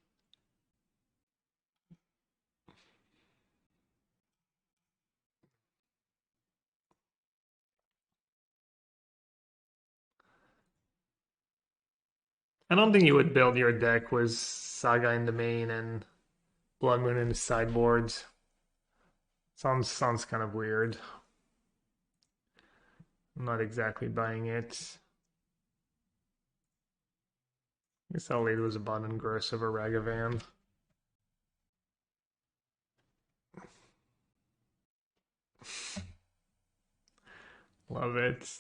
Speaker 1: I don't think you would build your deck with Saga in the main and Blood Moon in the sideboards. Sounds kind of weird. I'm not exactly buying it. I guess I'll lead was Abundant Gross over Ragavan. Love it.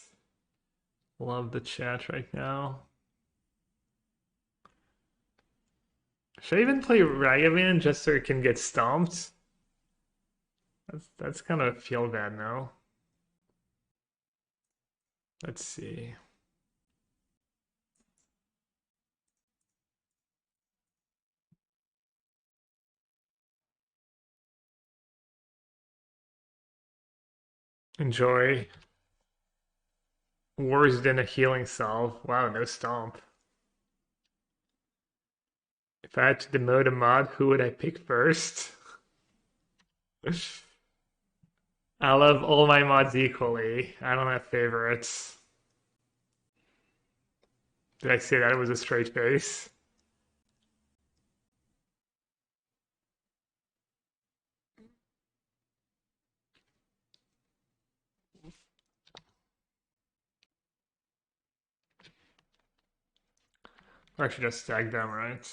Speaker 1: Love the chat right now. Should I even play Ragavan just so it can get stomped? That's kind of feel bad now. Let's see. Enjoy. Worse than a healing salve. Wow, no stomp. If I had to demote a mod, who would I pick first? I love all my mods equally. I don't have favorites. Did I say that it was a straight face? Or I should just stack them, right?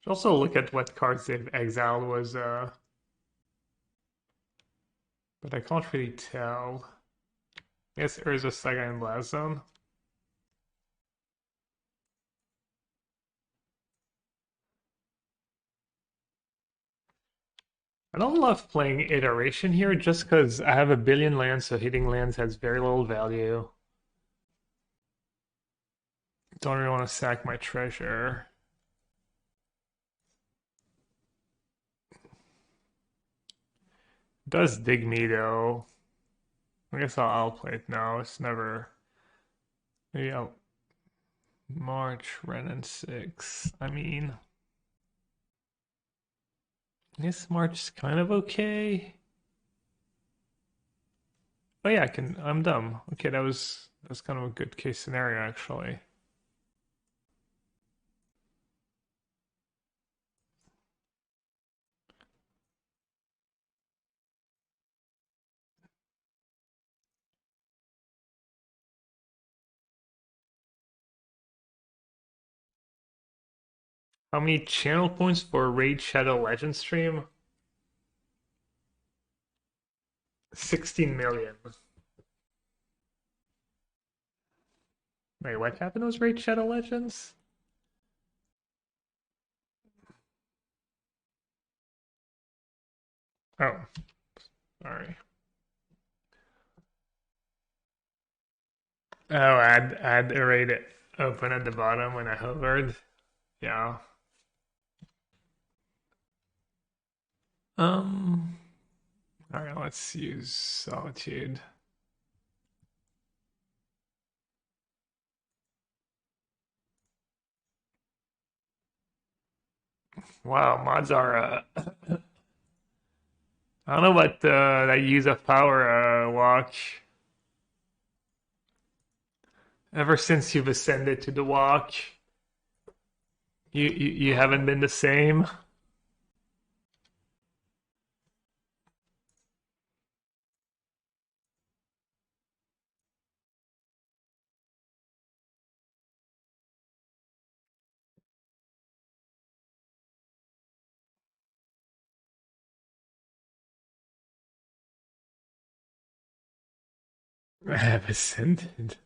Speaker 1: Should also look at what cards they've exiled was but I can't really tell. I guess Urza Saga and Blast Zone. I don't love playing iteration here just because I have a billion lands, so hitting lands has very little value. Don't really want to sack my treasure. Does dig me though. I guess I'll play it now. It's never. Maybe I'll March, Ren and 6. I mean, I guess March is kind of okay. Oh yeah, I can. I'm dumb. Okay, that's kind of a good case scenario actually. How many channel points for Raid Shadow Legend stream? 16 million. Wait, what happened with Raid Shadow Legends? Oh, sorry. Oh, add a raid open at the bottom when I hovered. Yeah. Um. All right, let's use Solitude. Wow, mods are. I don't know what that use of power watch. Ever since you've ascended to the walk, you haven't been the same. I have ascended.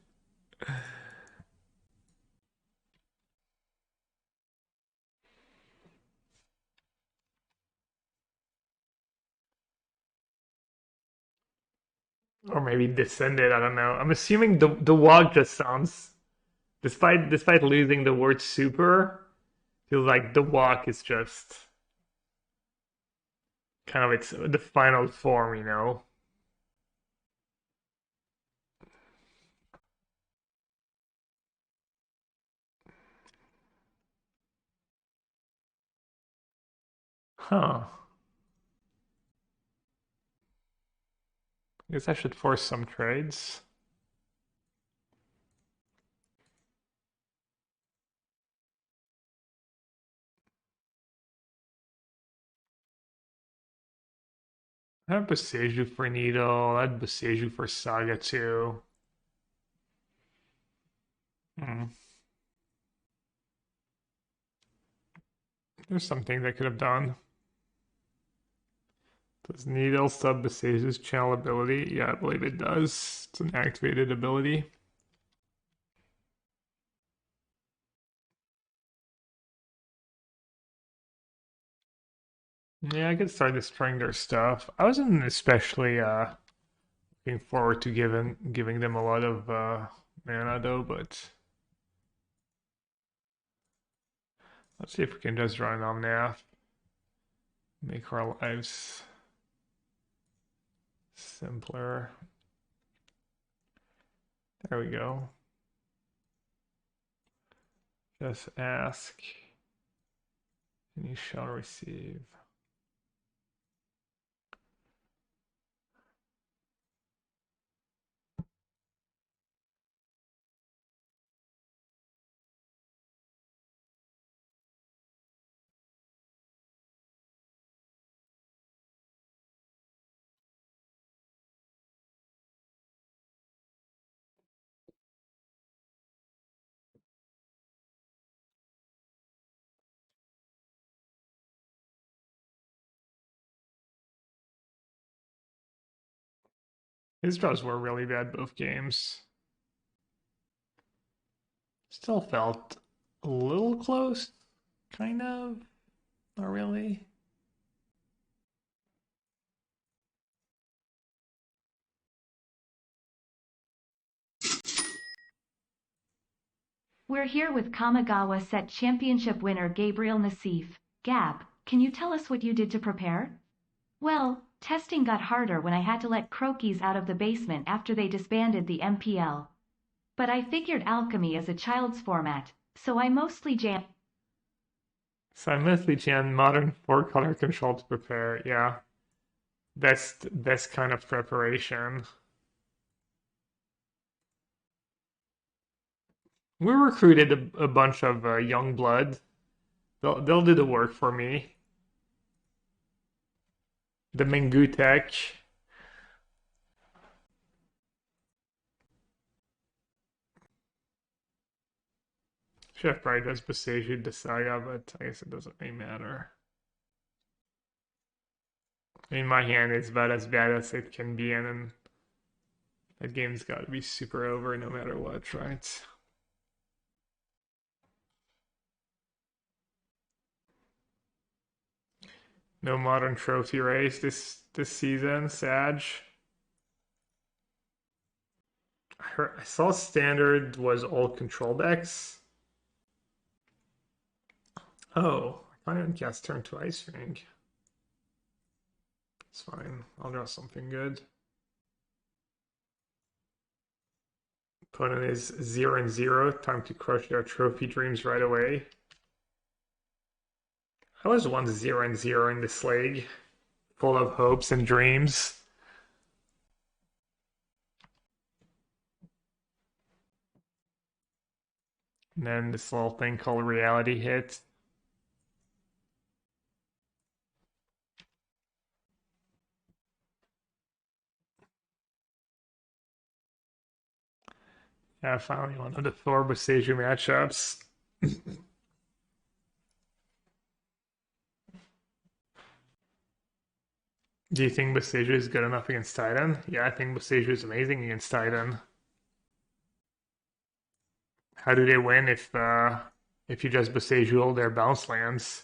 Speaker 1: Or maybe descended. I don't know. I'm assuming the walk just sounds, despite losing the word super, feels like the walk is just kind of its the final form, you know. Huh. Guess I should force some trades. I have Boseiju for Needle. I had Boseiju for Saga too. Hmm. There's some things I could have done. Does Needle sub Boseiju's channel ability? Yeah, I believe it does. It's an activated ability. Yeah, I could start destroying their stuff. I wasn't especially looking forward to giving them a lot of mana though, but let's see if we can just run Omnath. Make our lives simpler. There we go. Just ask, and you shall receive. His draws were really bad both games. Still felt a little close, kind of. Not really.
Speaker 2: We're here with Kamigawa set championship winner Gabriel Nassif. Gab, can you tell us what you did to prepare? Well, testing got harder when I had to let Crokies out of the basement after they disbanded the MPL. But I figured alchemy is a child's format, so I mostly
Speaker 1: So I mostly jam modern 4-color control to prepare. Yeah, best kind of preparation. We recruited a bunch of young blood. They'll do the work for me. The Mengutek. Chef probably does Boseiju the Saga, but I guess it doesn't really matter. I mean, my hand is about as bad as it can be, and then that game's got to be super over no matter what, right? No modern trophy race this season, Sag. I saw standard was all control decks. Oh, I didn't cast turn to Ice Ring. It's fine. I'll draw something good. Opponent is 0-0. Time to crush their trophy dreams right away. I was once 0-0 in this league, full of hopes and dreams. And then this little thing called reality hit. Yeah, finally one of the Thor Boseiju matchups. Do you think Boseiju is good enough against Titan? Yeah, I think Boseiju is amazing against Titan. How do they win if you just Boseiju all their bounce lands?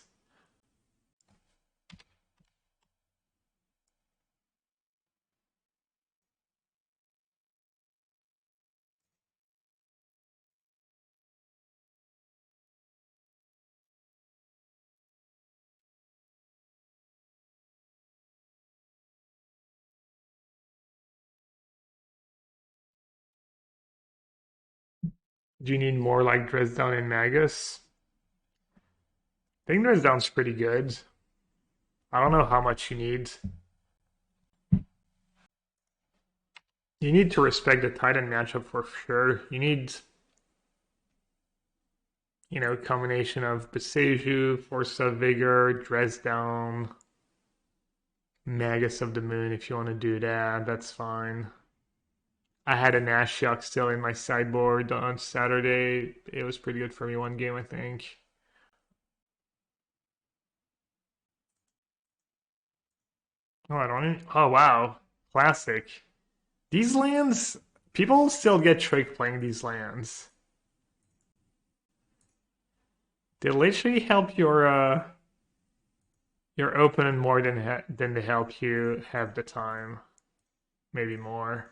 Speaker 1: Do you need more like Dresdown and Magus? I think Dresdown's pretty good. I don't know how much you need. You need to respect the Titan matchup for sure. You need, combination of Boseiju, Force of Vigor, Dresdown, Magus of the Moon if you want to do that. That's fine. I had a Nashok still in my sideboard on Saturday. It was pretty good for me one game, I think. Oh, I don't even. Oh, wow. Classic. These lands, people still get tricked playing these lands. They literally help your opponent more than they help you have the time. Maybe more.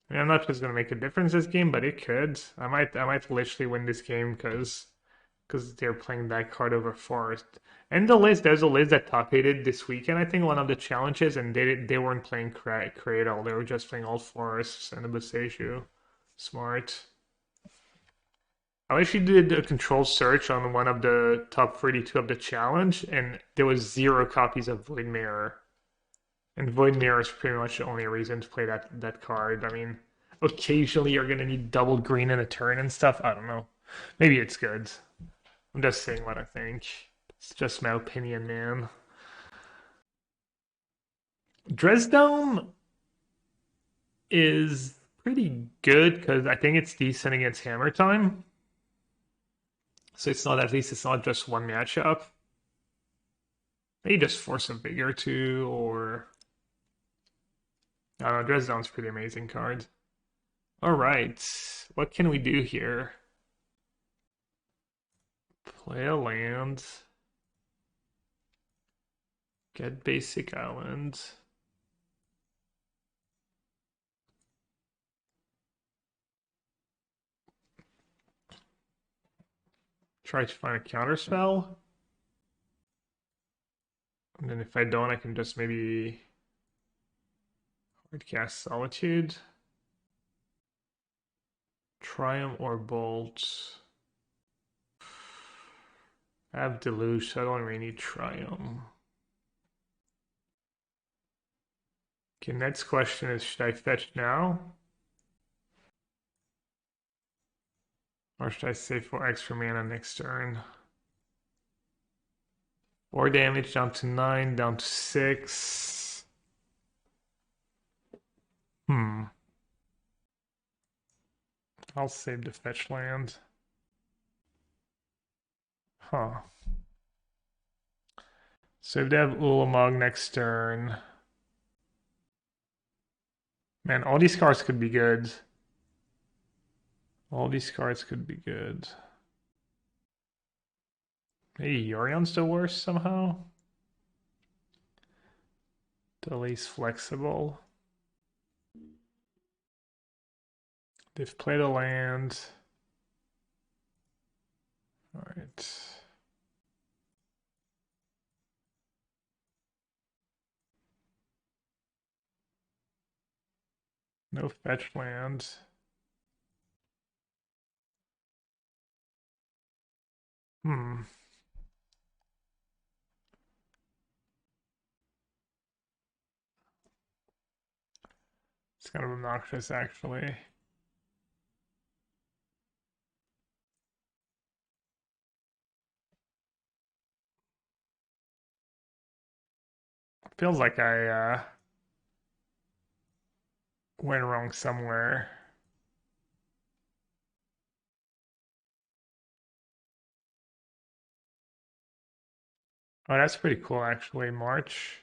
Speaker 1: I mean, I'm not just gonna make a difference this game, but it could. I might literally win this game because they're playing that card over Forest. And there's a list that top aided this weekend. I think one of the challenges, and they weren't playing Cradle. They were just playing all forests and the Boseiju. Smart. I actually did a control search on one of the top 32 of the challenge, and there was 0 copies of Void Mirror. And Void Mirror is pretty much the only reason to play that card. I mean, occasionally you're gonna need double green in a turn and stuff. I don't know. Maybe it's good. I'm just saying what I think. It's just my opinion, man. Dresden is pretty good because I think it's decent against Hammer Time. So at least it's not just one matchup. Maybe just Force of Vigor too, or I don't know, Dresden's pretty amazing card. Alright, what can we do here? Play a land. Get basic island. Try to find a counter spell. And then if I don't, I can just maybe cast Solitude. Triumph or Bolt. I have Deluge, so I don't really need Triumph. Okay, next question is, should I fetch now? Or should I save for extra mana next turn? 4 damage down to 9, down to 6. I'll save the fetch land. Huh. So if they have Ulamog next turn. Man, all these cards could be good. All these cards could be good. Maybe Yorion's the worst somehow. The least flexible. They've played a land. Alright. No fetch land. It's kind of obnoxious, actually. Feels like I went wrong somewhere. Oh, that's pretty cool, actually. March.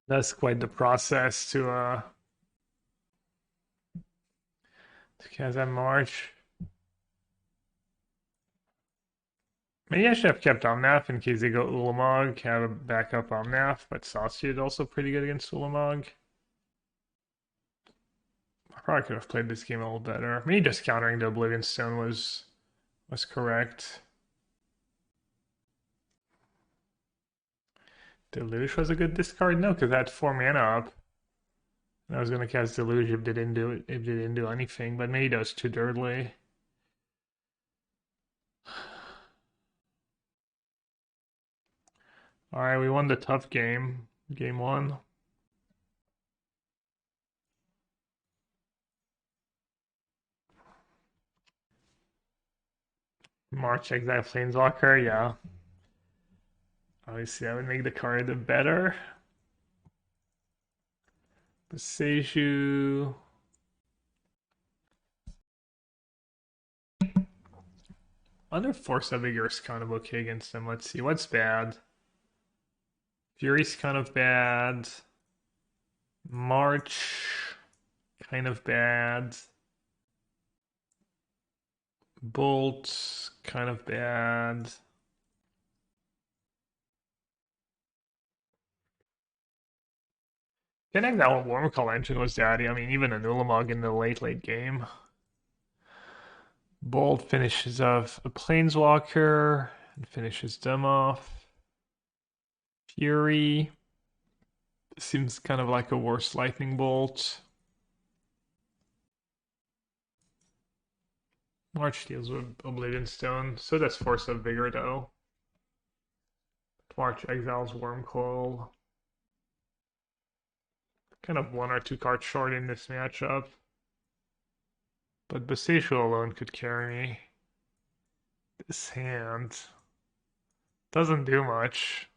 Speaker 1: That's quite the process to cast that March. Maybe I should have kept Omnath in case they go Ulamog, have a backup Omnath, but Saucy is also pretty good against Ulamog. I probably could have played this game a little better. Maybe just countering the Oblivion Stone was correct. Deluge was a good discard? No, because I had 4 mana up. And I was gonna cast Deluge if they didn't do it, if they didn't do anything, but maybe that was too dirtly. Alright, we won the tough game. Game 1. March Exile Planeswalker, yeah. Obviously, I would make the card better. Boseiju. Under Force of Vigor is kind of okay against them. Let's see, what's bad? Fury's kind of bad. March, kind of bad. Bolt, kind of bad. Getting that one Warm Call Engine was daddy. I mean, even a Nulamog in the late game. Bolt finishes off a Planeswalker and finishes them off. Fury seems kind of like a worse Lightning Bolt. March deals with Oblivion Stone, so does Force of Vigor though. March exiles Wormcoil. Kind of 1 or 2 cards short in this matchup. But Boseiju alone could carry me. This hand doesn't do much.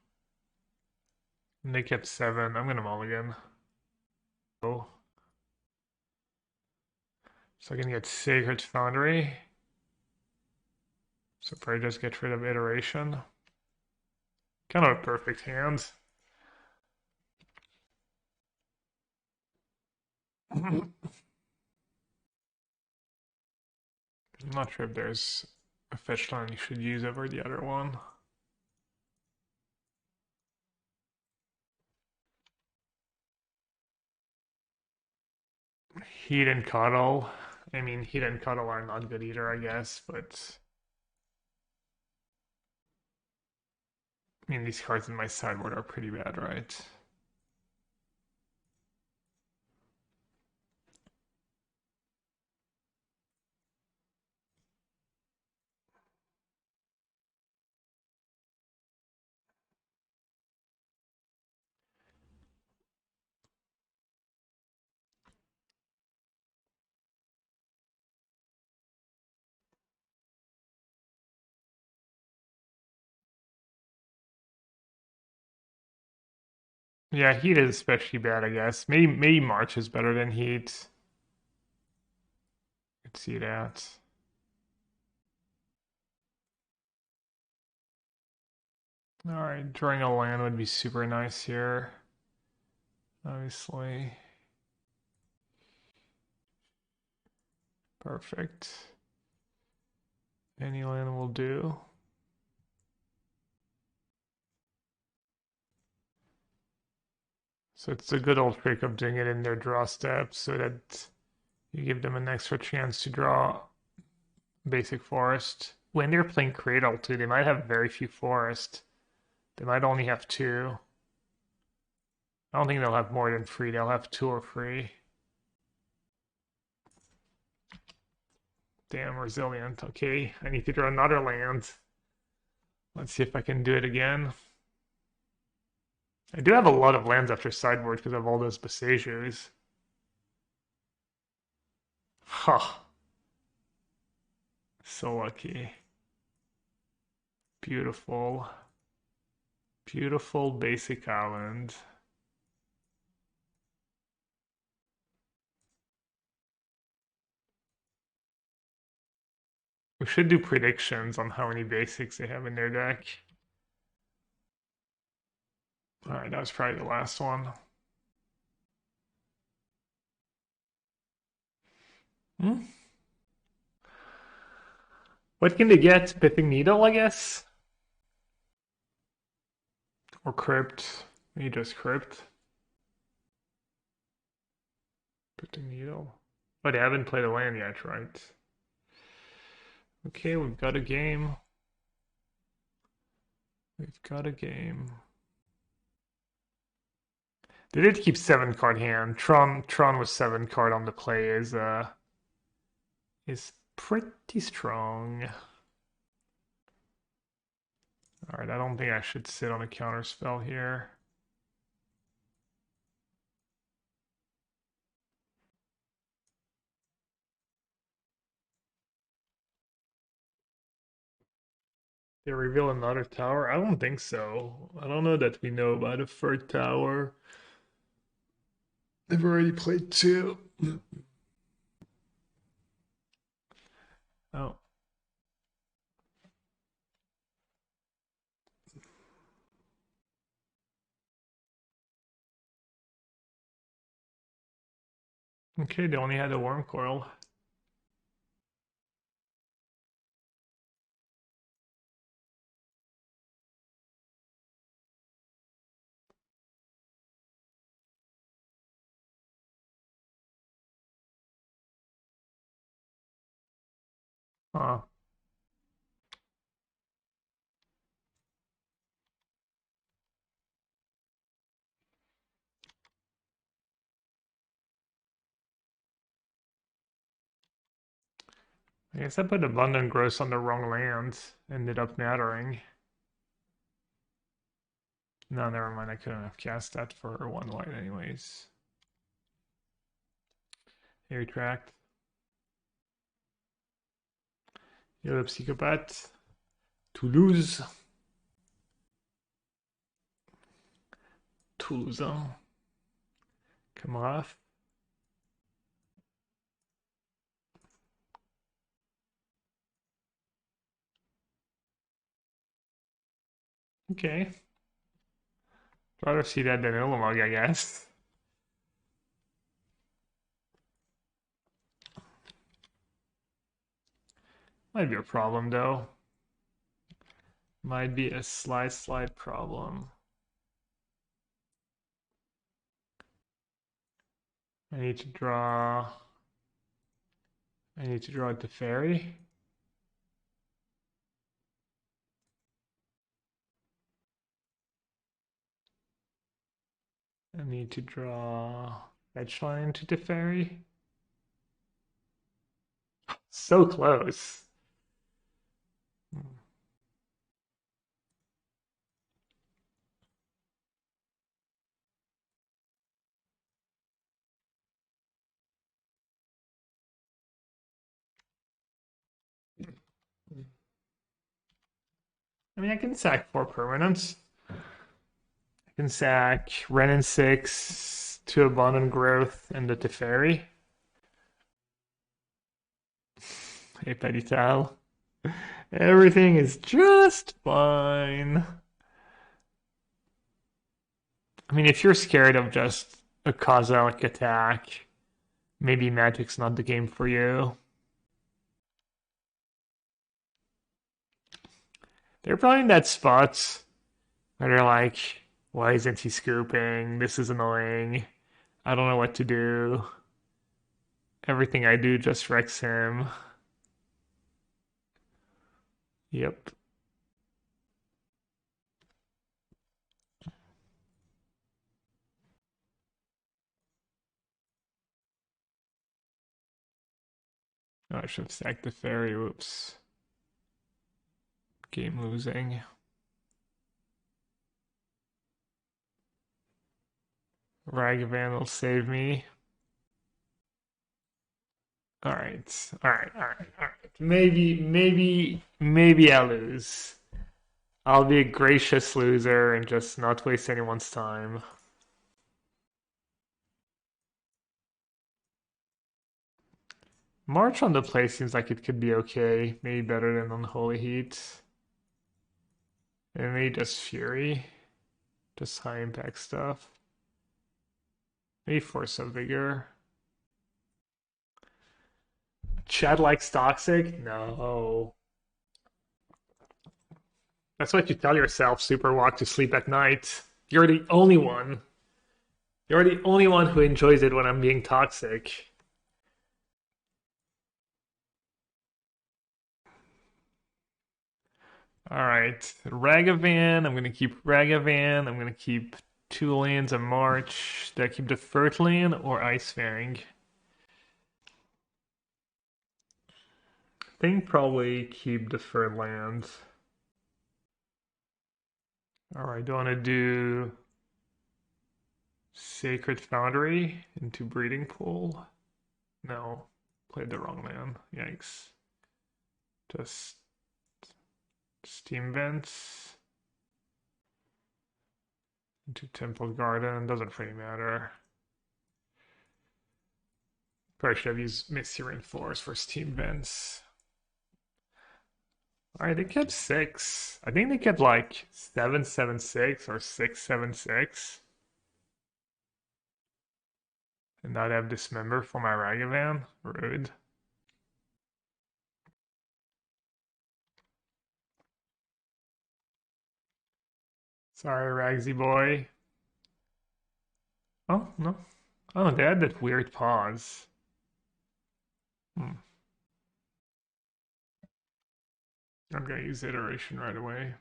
Speaker 1: And they kept 7. I'm gonna mulligan. Oh. So I can get Sacred Foundry. So probably just get rid of Iteration. Kind of a perfect hand. I'm not sure if there's a fetch line you should use over the other one. Heat and Cuddle. I mean, Heat and Cuddle are not good either, I guess, but I mean, these cards in my sideboard are pretty bad, right? Yeah, Heat is especially bad, I guess. Maybe March is better than Heat. Could see that. Alright, drawing a land would be super nice here. Obviously. Perfect. Any land will do. So it's a good old trick of doing it in their draw step so that you give them an extra chance to draw basic forest. When they're playing Cradle too, they might have very few forest. They might only have two. I don't think they'll have more than three. They'll have two or three. Damn, resilient. Okay, I need to draw another land. Let's see if I can do it again. I do have a lot of lands after sideboard because of all those Boseijus. Huh. So lucky. Beautiful. Beautiful basic island. We should do predictions on how many basics they have in their deck. Alright, that was probably the last one. Hmm? What can they get? Pithing Needle, I guess? Or Crypt. Maybe just Crypt. Pithing Needle. But they haven't played a land yet, right? Okay, we've got a game. We've got a game. They did keep 7-card hand. Tron with 7-card on the play is pretty strong. Alright, I don't think I should sit on a counter spell here. They reveal another tower? I don't think so. I don't know that we know about a third tower. They've already played two. Oh. Okay, they only had a worm coil. Huh. I guess I put Abundant Growth on the wrong land. Ended up mattering. No, never mind. I couldn't have cast that for 1 white anyways. Air Tract. Yellow Psychopath. Toulouse. Toulousain. Kamraf. Okay. Rather see that than Ulamog, I guess. Might be a problem though. Might be a slight problem. I need to draw the fairy. I need to draw fetch line to the fairy. So close. I mean, I can sack 4 permanents. I can sack Renin 6 to Abundant Growth and the Teferi. Hey, Petty Tal. Everything is just fine. I mean, if you're scared of just a cosmic attack, maybe Magic's not the game for you. They're probably in that spot where they're like, why isn't he scooping? This is annoying. I don't know what to do. Everything I do just wrecks him. Yep. Oh, I should have sacked the fairy. Whoops. Game losing. Ragavan will save me. Alright. Maybe I lose. I'll be a gracious loser and just not waste anyone's time. March on the play seems like it could be okay. Maybe better than Unholy Heat. And maybe just Fury. Just high impact stuff. Maybe Force of Vigor. Chad likes Toxic? No. That's what you tell yourself, Super Walk to sleep at night. You're the only one. You're the only one who enjoys it when I'm being toxic. Alright, Ragavan. I'm going to keep Ragavan. I'm going to keep 2 lands of March. Did I keep the third land or Icefaring? I think probably keep the third land. Alright, do I want to do Sacred Foundry into Breeding Pool? No, played the wrong land. Yikes. Just Steam Vents into Temple Garden. Doesn't really matter. Probably should have used Misty Reinforce for Steam Vents. Alright, they kept 6. I think they kept like 7-7-6 or 6-7-6. And now they have Dismember for my Ragavan. Rude. Sorry, Ragsy boy. Oh, no. Oh, they had that weird pause. I'm gonna use Iteration right away.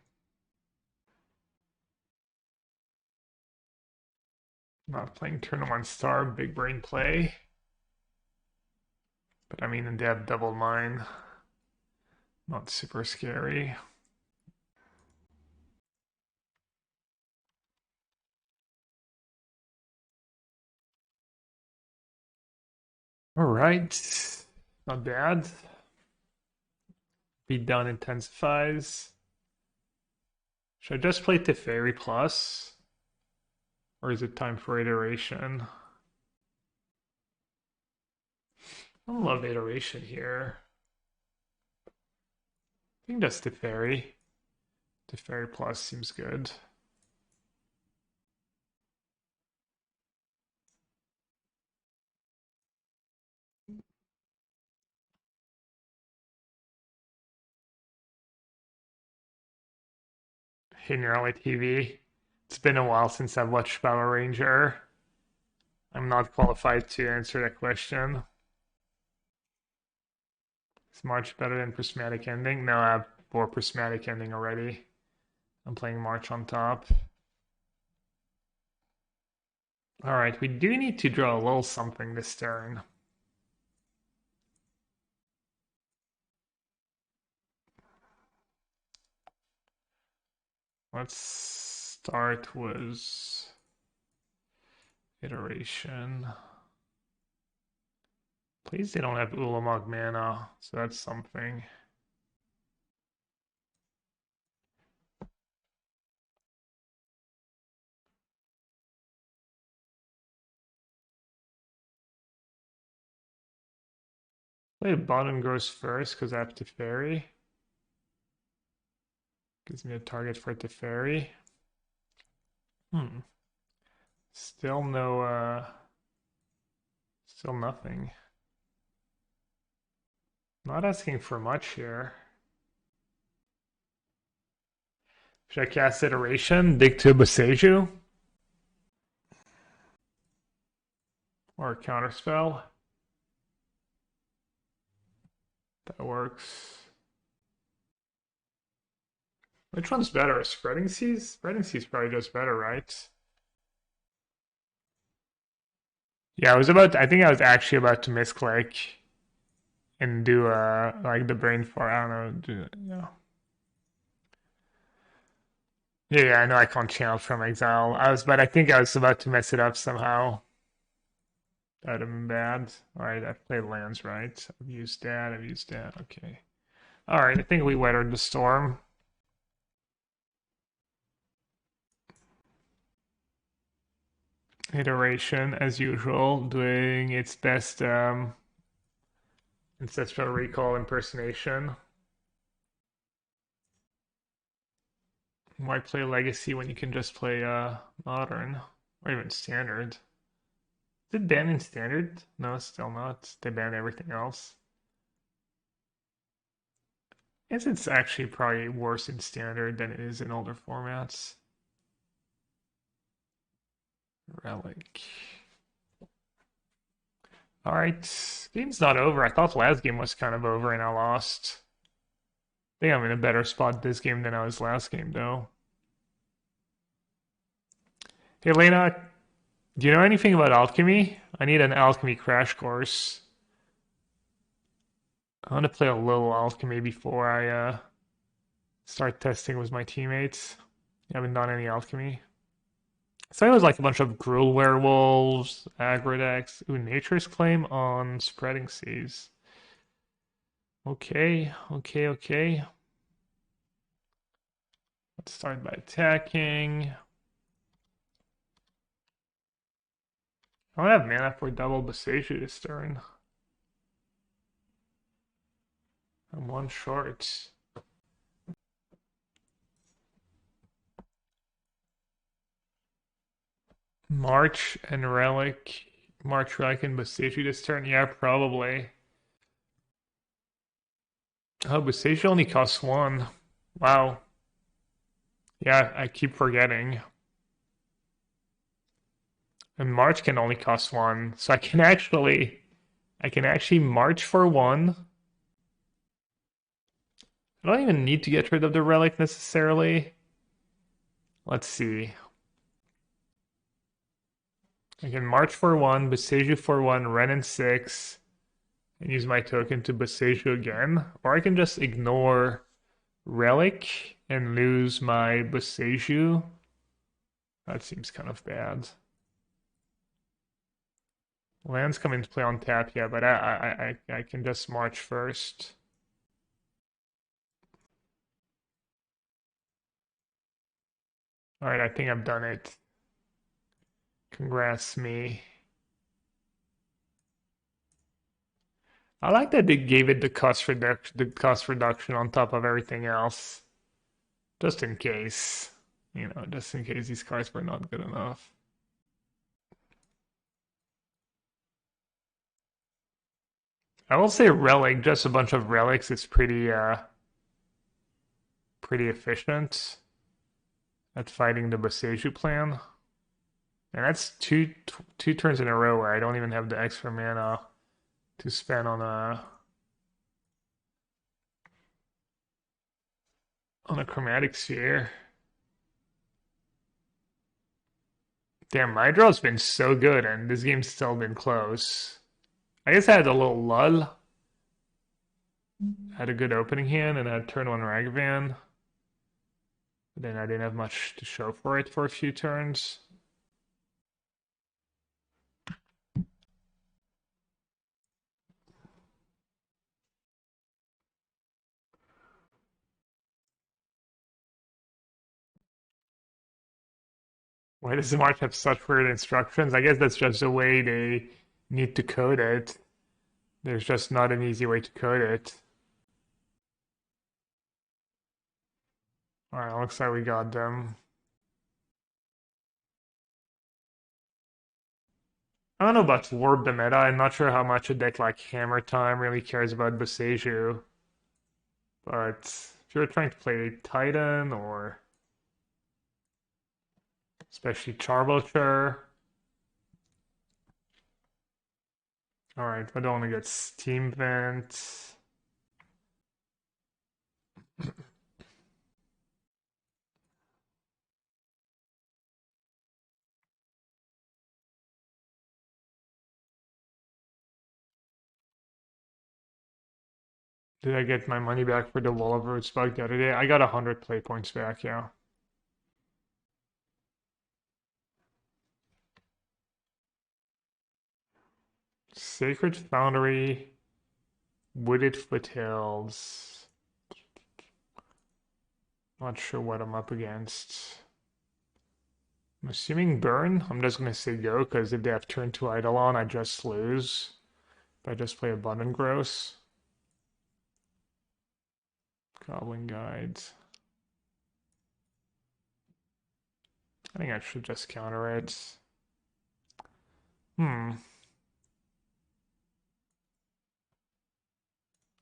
Speaker 1: Not playing turn 1 star, big brain play. But I mean, they have double mine. Not super scary. Alright. Not bad. Beatdown intensifies. Should I just play Teferi Plus? Or is it time for Iteration? I love Iteration here. I think that's Teferi. Teferi Plus seems good. Hey, Nearly TV. It's been a while since I've watched Power Ranger. I'm not qualified to answer that question. Is March better than Prismatic Ending? No, I have 4 Prismatic Ending already. I'm playing March on top. Alright, we do need to draw a little something this turn. Let's start with iteration. Please, they don't have Ulamog mana, so that's something. Play bottom grows first because I have Teferi. Gives me a target for Teferi. Still no, still nothing. Not asking for much here. Should I cast Iteration? Dig to Boseiju? Or Counterspell? That works. Which one's better? Spreading Seas? Spreading Seas probably does better, right? Yeah, I think I was actually about to misclick and do like the brain fart. I don't know. Yeah, I know I can't channel from exile. But I think I was about to mess it up somehow. That would have been bad. Alright, I've played lands, right? I've used that, okay. Alright, I think we weathered the storm. Iteration, as usual, doing its best Ancestral Recall impersonation. Why play Legacy when you can just play Modern? Or even Standard? Is it banned in Standard? No, still not. They banned everything else. I guess it's actually probably worse in Standard than it is in older formats. Relic. Alright, game's not over. I thought last game was kind of over and I lost. I think I'm in a better spot this game than I was last game, though. Hey, Lena, do you know anything about alchemy? I need an alchemy crash course. I want to play a little alchemy before I start testing with my teammates. I haven't done any alchemy. So it was like a bunch of Gruul werewolves, aggro decks. Ooh, Nature's Claim on Spreading Seas. Okay. Let's start by attacking. I don't have mana for double Boseiju this turn. I'm one short. March, Relic and Boseiju this turn? Yeah, probably. Oh, Boseiju only costs 1. Wow. Yeah, I keep forgetting. And March can only cost 1, so I can actually march for 1. I don't even need to get rid of the relic necessarily. Let's see. I can march for 1, Boseiju for 1, Renin 6, and use my token to Boseiju again. Or I can just ignore relic and lose my Boseiju. That seems kind of bad. Lands come into play on tap, yeah, but I can just march first. Alright, I think I've done it. Congrats me. I like that they gave it the cost reduction on top of everything else. just in case. You know, just in case these cards were not good enough. I will say relic, just a bunch of relics is pretty efficient at fighting the Boseiju plan. And that's two turns in a row where I don't even have the extra mana to spend on a chromatic sphere. Damn, my draw's been so good, and this game's still been close. I guess I had a little lull. Had a good opening hand, and I had turn one Ragavan. But then I didn't have much to show for it for a few turns. Why does the March have such weird instructions? I guess that's just the way they need to code it. There's just not an easy way to code it. Alright, looks like we got them. I don't know about Warp the meta. I'm not sure how much a deck like Hammer Time really cares about Boseiju. But if you're trying to play Titan or especially Charbelcher. Alright, I don't want to get Steam Vent. Did I get my money back for the Wall of Roots bug the other day? I got 100 play points back, yeah. Sacred Foundry, Wooded Foothills. Not sure what I'm up against. I'm assuming burn. I'm just gonna say go, because if they have turn 2 Eidolon, I just lose. If I just play Abundant Gross. Goblin Guides. I think I should just counter it.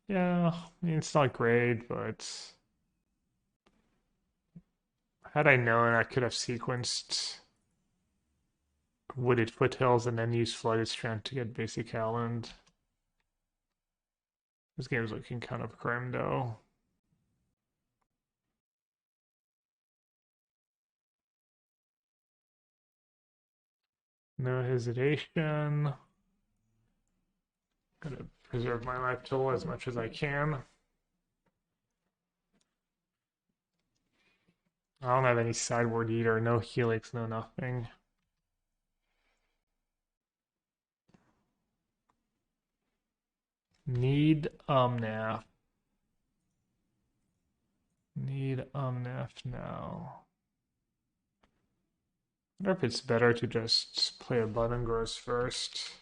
Speaker 1: Yeah, I mean, it's not great, but had I known, I could have sequenced Wooded Foothills and then used Flooded Strand to get basic Howland. This game's looking kind of grim, though. No hesitation. Gotta preserve my life total as much as I can. I don't have any sideboard either, no Helix, no nothing. Need Omnath. Need Omnath now. I wonder if it's better to just play a Button Gross first.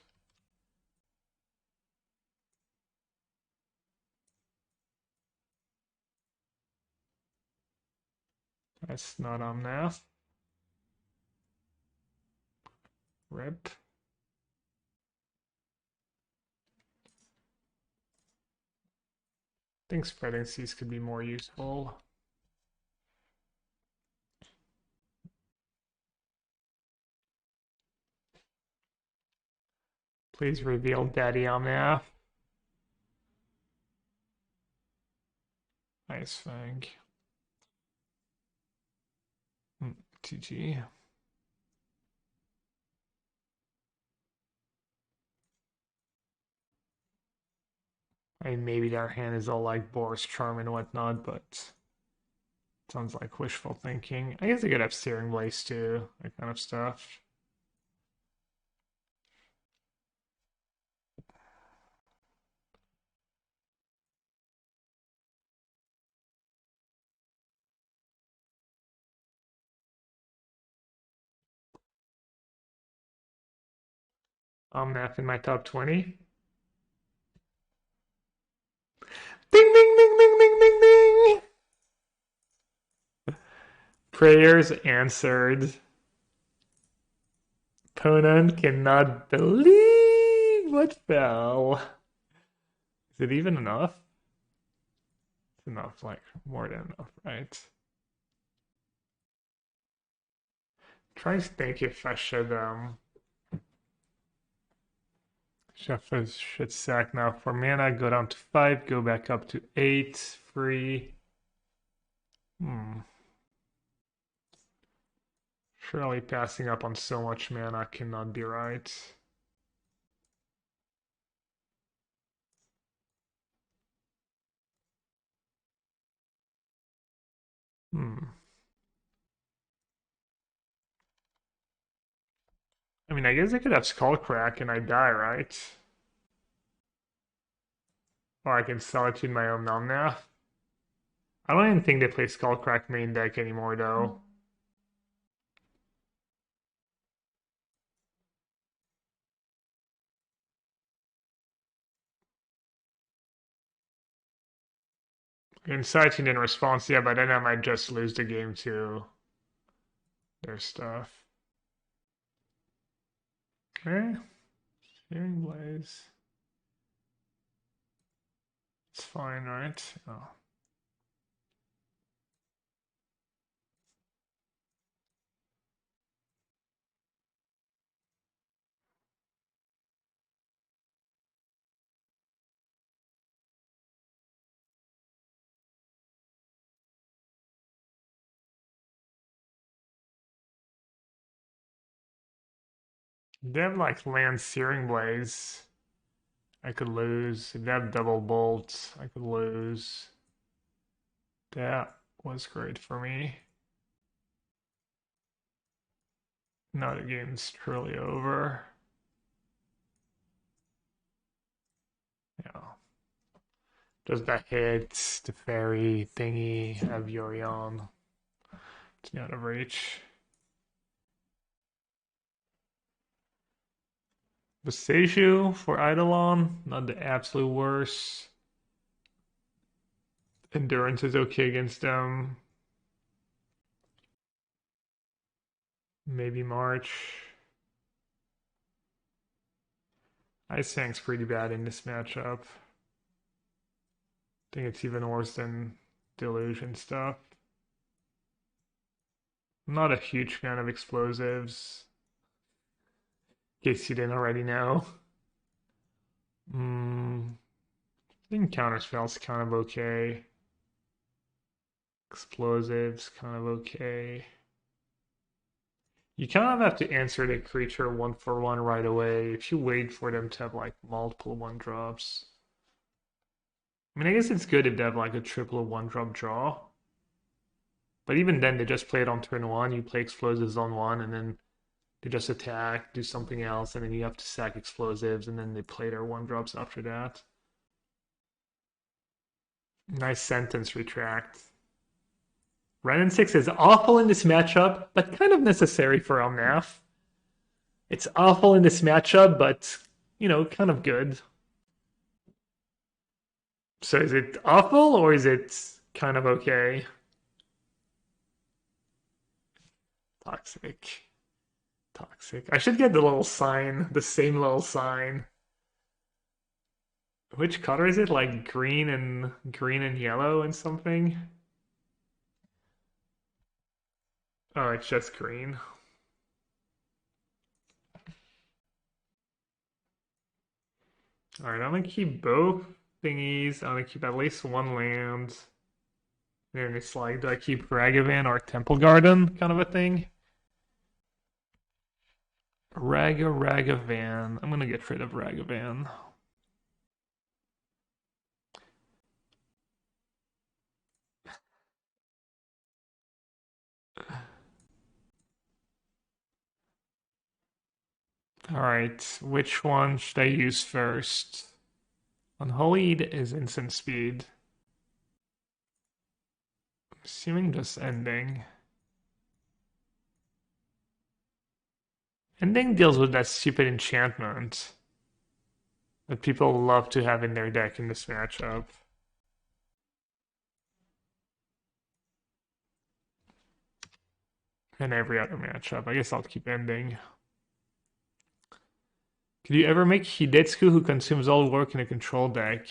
Speaker 1: That's not Omnath. Rip. I think Spreading Seas could be more useful. Please reveal Daddy Omnath. Ice Fang. TG. I mean, maybe their hand is all like Boris Charm and whatnot, but sounds like wishful thinking. I guess they could have Searing Blaze too, that kind of stuff. Omnath in my top 20. Ding, ding, ding, ding, ding, ding, ding. Prayers answered. Opponent cannot believe what fell. Is it even enough? It's enough, like more than enough, right? Try to think if I should should sack now for mana, go down to 5, go back up to 8, free. Surely passing up on so much mana cannot be right. I mean, I guess I could have Skullcrack and I die, right? Or I can sell it to my own Omnath. I don't even think they play Skullcrack main deck anymore, though. Inciting in response, yeah, but then I might just lose the game to their stuff. Okay. Searing Blaze. It's fine, right? Oh. They have like land Searing Blaze. I could lose. If they have double bolts, I could lose. That was great for me. Now the game's truly over. Yeah. Does that hit the fairy thingy have Yorion? It's out of reach. Boseiju for Eidolon, not the absolute worst. Endurance is okay against them. Maybe March. Ice Fang's pretty bad in this matchup. I think it's even worse than Delusion stuff. I'm not a huge fan of explosives. In case you didn't already know. I think Counterspell's kind of okay. Explosives, kind of okay. You kind of have to answer the creature 1-for-1 right away if you wait for them to have like multiple 1-drops. I mean, I guess it's good if they have like a triple 1-drop draw. But even then, they just play it on turn 1, you play explosives on 1, and then they just attack, do something else, and then you have to sack explosives, and then they play their 1-drops after that. Nice sentence, retract. Renin 6 is awful in this matchup, but kind of necessary for Omnath. It's awful in this matchup, but, you know, kind of good. So is it awful, or is it kind of okay? Toxic. Toxic. I should get the little sign, the same little sign. Which color is it? Like green and yellow and something? Oh, it's just green. Alright, I'm gonna keep both thingies. I'm gonna keep at least one land. And it's like, do I keep Ragavan or Temple Garden kind of a thing? Ragavan. I'm gonna get rid of Ragavan. Alright, which one should I use first? Unholyed is instant speed. I'm assuming just ending. Ending deals with that stupid enchantment that people love to have in their deck in this matchup. And every other matchup. I guess I'll keep ending. Could you ever make Hidetsugu who consumes all work in a control deck?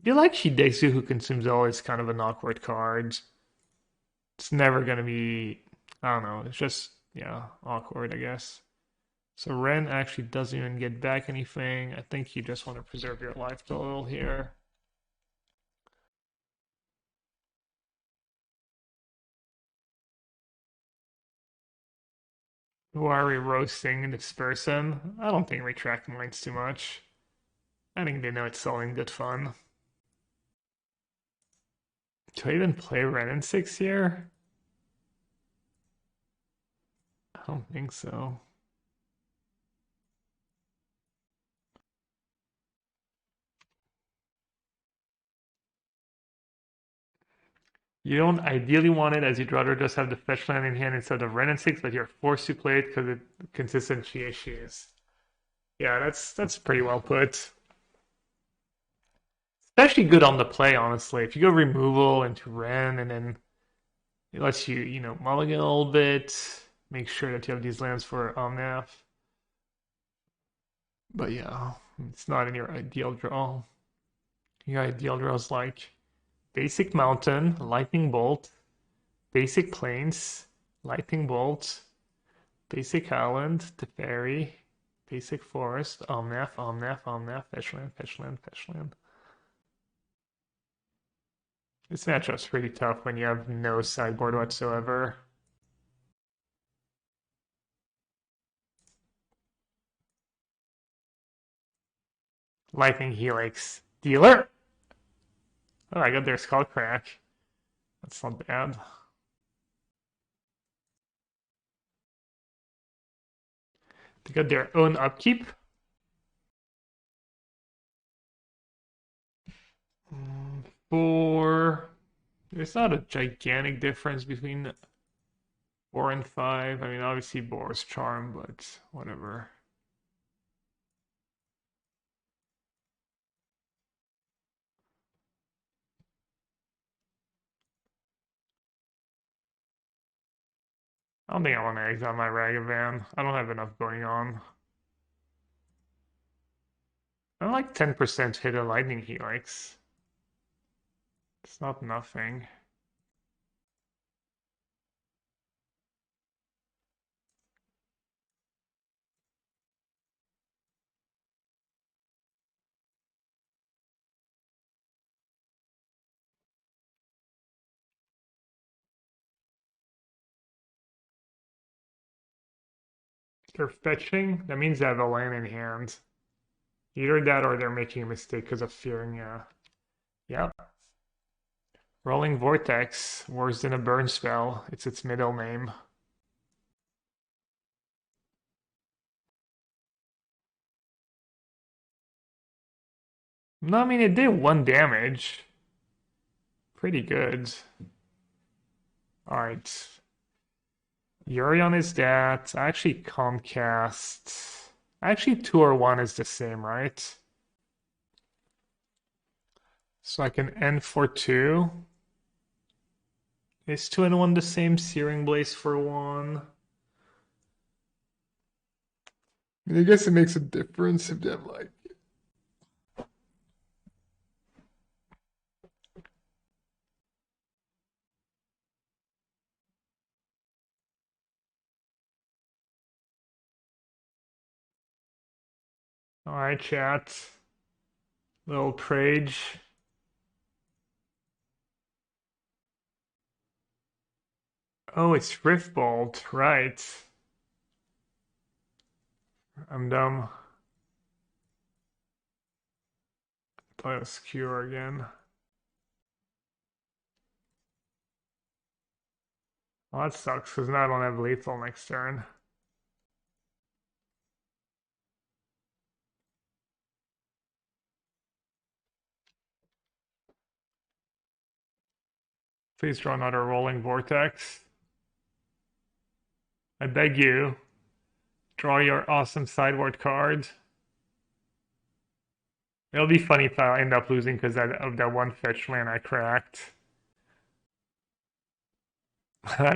Speaker 1: I feel like Hidetsugu who consumes all is kind of an awkward card. It's never gonna be, I don't know, it's just, yeah, awkward, I guess. So Ren actually doesn't even get back anything. I think you just want to preserve your life total here. Why are we roasting this person? I don't think Retract minds too much. I think they know it's selling good fun. Do I even play Ren in 6 here? I don't think so. You don't ideally want it as you'd rather just have the fetch land in hand instead of Ren in 6, but you're forced to play it because of consistency issues. Yeah, that's pretty well put. Especially good on the play, honestly. If you go removal into Ren and then it lets you, mulligan a little bit, make sure that you have these lands for Omnath. But yeah, it's not in your ideal draw. Your ideal draw is like basic mountain, lightning bolt, basic plains, lightning bolt, basic island, Teferi, basic forest, Omnath, Omnath, Omnath, fetch land, fetch land, fetch land. This matchup's pretty tough when you have no sideboard whatsoever. Lightning Helix. Dealer! Oh, I got their Skull Crack. That's not bad. They got their own upkeep. Four. There's not a gigantic difference between 4 and 5. I mean, obviously Boar's Charm, but whatever. I don't think I want to exile my Ragavan. I don't have enough going on. I like 10% hit a Lightning Helix. It's not nothing. They're fetching. That means they have a land in hand. Either that or they're making a mistake because of fearing. Yep. Rolling Vortex, worse than a burn spell. It's its middle name. No, I mean, it did 1 damage. Pretty good. Alright. Yorion is that. I actually can't cast. Actually, 2 or 1 is the same, right? So I can end for 2. Is 2 and 1 the same? Searing Blaze for 1. I guess it makes a difference if they have like. Alright, chat. Little Prage. Oh, it's Riftbolt, right. I'm dumb. Thought it was Cure again. Well, that sucks, because now I don't have lethal next turn. Please draw another Rolling Vortex. I beg you. Draw your awesome sideboard card. It'll be funny if I end up losing because of that one fetch land I cracked.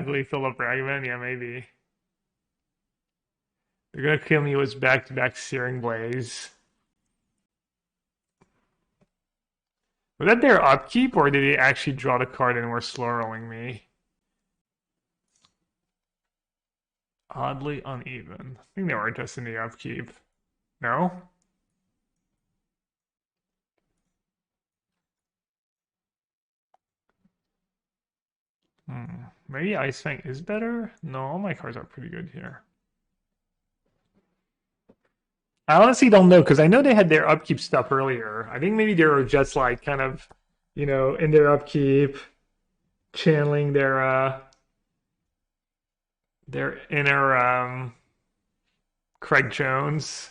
Speaker 1: Lethal of Ragavan? Yeah, maybe. They're gonna kill me with back-to-back Searing Blaze. Was that their upkeep, or did they actually draw the card and were slow rolling me? Oddly uneven. I think they were just in the upkeep. No? Maybe Ice Fang is better? No, all my cards are pretty good here. I honestly don't know, because I know they had their upkeep stuff earlier. I think maybe they were just like kind of, in their upkeep, channeling their inner Craig Jones.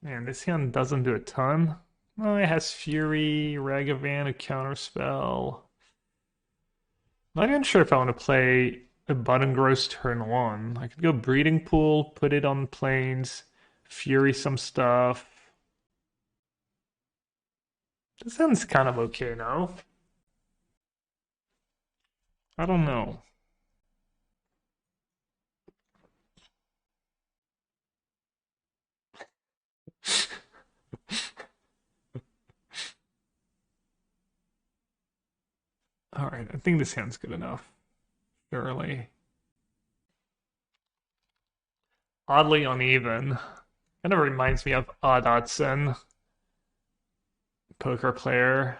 Speaker 1: Man, this hand doesn't do a ton. Well, it has Fury, Ragavan, a counterspell. Not even sure if I want to play a Button Gross turn one. I could go Breeding Pool, put it on planes, Fury some stuff. This sounds kind of okay now. I don't know. Alright, I think this hand's good enough. Surely. Oddly uneven. Kind of reminds me of Dotson, poker player.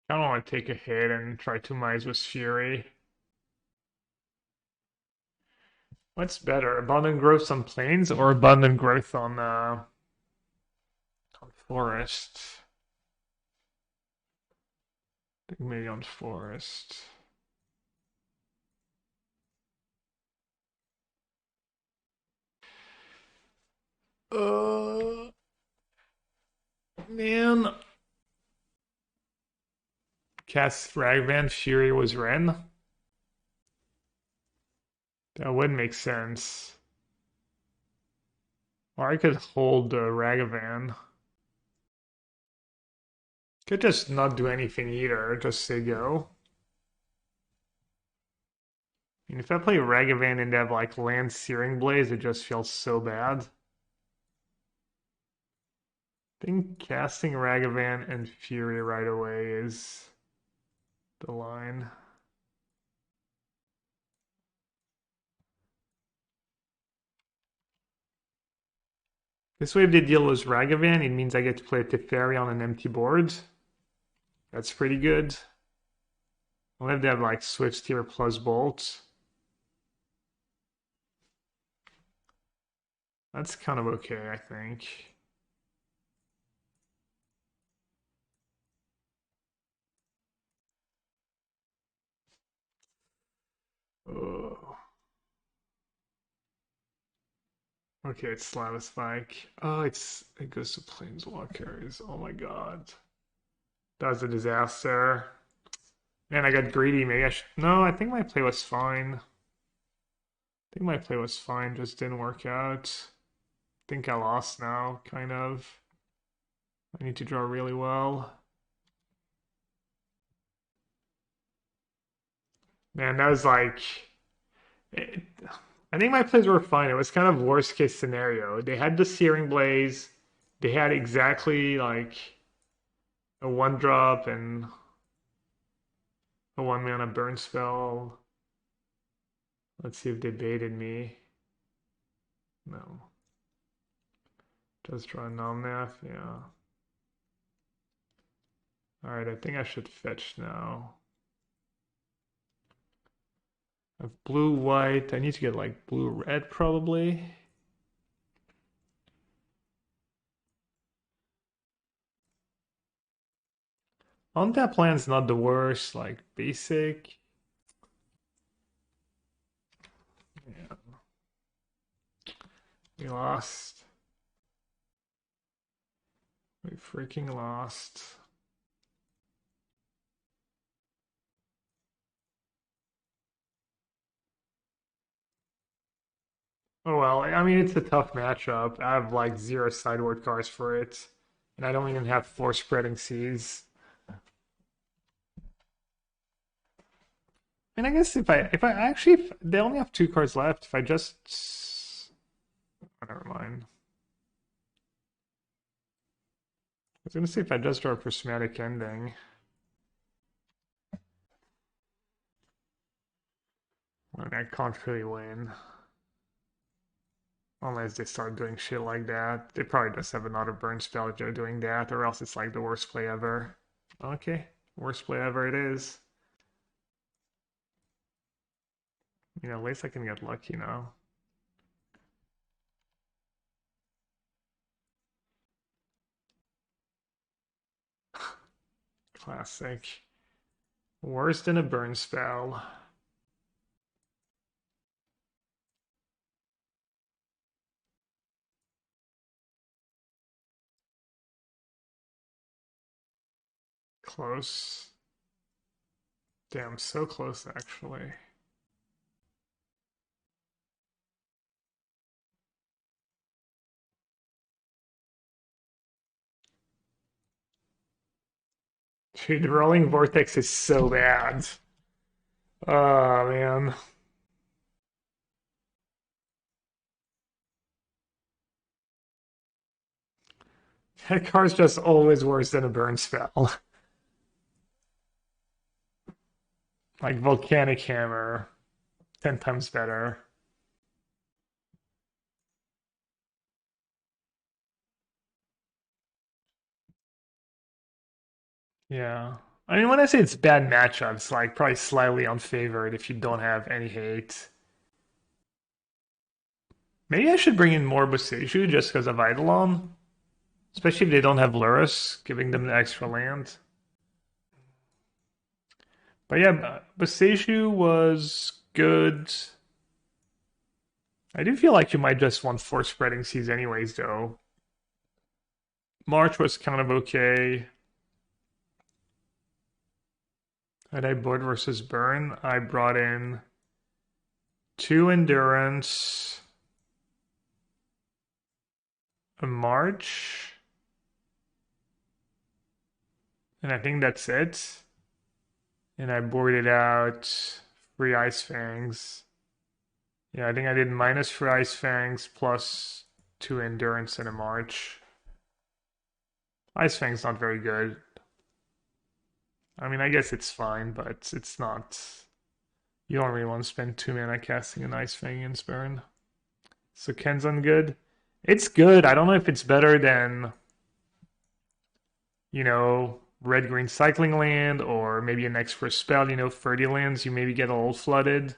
Speaker 1: I don't want to take a hit and try to mize with Fury. What's better, abundant growth on plains or abundant growth on forest? I think maybe on forest. Man. Cast Ragvan, Fury was Ren. That would make sense. Or I could hold Ragavan. Could just not do anything either, just say go. And if I play Ragavan and have like land Searing Blaze, it just feels so bad. I think casting Ragavan and Fury right away is the line. This way if they deal with Ragavan, it means I get to play a Teferi on an empty board. That's pretty good. I'll have to have like Switch Tier plus Bolt. That's kind of okay, I think. Oh. Okay, it's Slava Spike. Oh, it goes to Planeswalkers. Oh my god. That was a disaster. Man, I got greedy. Maybe I should. No, I think my play was fine. I think my play was fine, just didn't work out. I think I lost now, kind of. I need to draw really well. Man, that was like. I think my plays were fine. It was kind of worst case scenario. They had the Searing Blaze. They had exactly like a one drop and a 1 mana burn spell. Let's see if they baited me. No. Just draw an Omnath, yeah. Alright, I think I should fetch now. I have blue, white. I need to get like blue, red probably. On that plan's not the worst, like basic. Yeah. We lost. We freaking lost. Oh well, I mean it's a tough matchup. I have like zero sideboard cards for it, and I don't even have four spreading seas. And I guess if I actually if they only have two cards left, if I just oh, never mind. I was gonna say if I just draw a prismatic ending. Well, I can't really win. Unless they start doing shit like that. They probably just have another burn spell if they're doing that, or else it's like the worst play ever. Okay, worst play ever it is. You know, at least I can get lucky now. Classic. Worse than a burn spell. Close. Damn, so close actually. Dude, the rolling vortex is so bad. Oh man. That card's just always worse than a burn spell. Like Volcanic Hammer, 10 times better. Yeah. I mean, when I say it's bad matchups, like probably slightly unfavored if you don't have any hate. Maybe I should bring in more Boseiju just because of Eidolon. Especially if they don't have Lurrus, giving them the extra land. But yeah, Boseiju was good. I do feel like you might just want four spreading seas anyways, though. March was kind of okay. Had I board versus burn, I brought in two endurance, a march, and I think that's it. And I boarded out three ice fangs. Yeah, I think I did minus for ice fangs plus two endurance and a march. Ice fang's not very good. I mean, I guess it's fine, but it's not. You don't really want to spend 2 mana casting an ice fang in Spurn. So Kenzan good. It's good. I don't know if it's better than, red green cycling land or maybe an extra spell, 30 lands. You maybe get a little flooded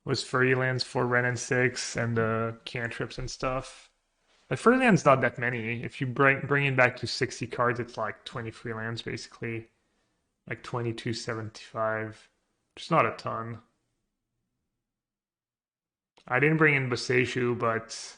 Speaker 1: with 30 lands for Ren and 6 and the cantrips and stuff. But 30 lands not that many. If you bring it back to 60 cards, it's like 23 lands basically. Like 2275. Which is not a ton. I didn't bring in Boseiju, but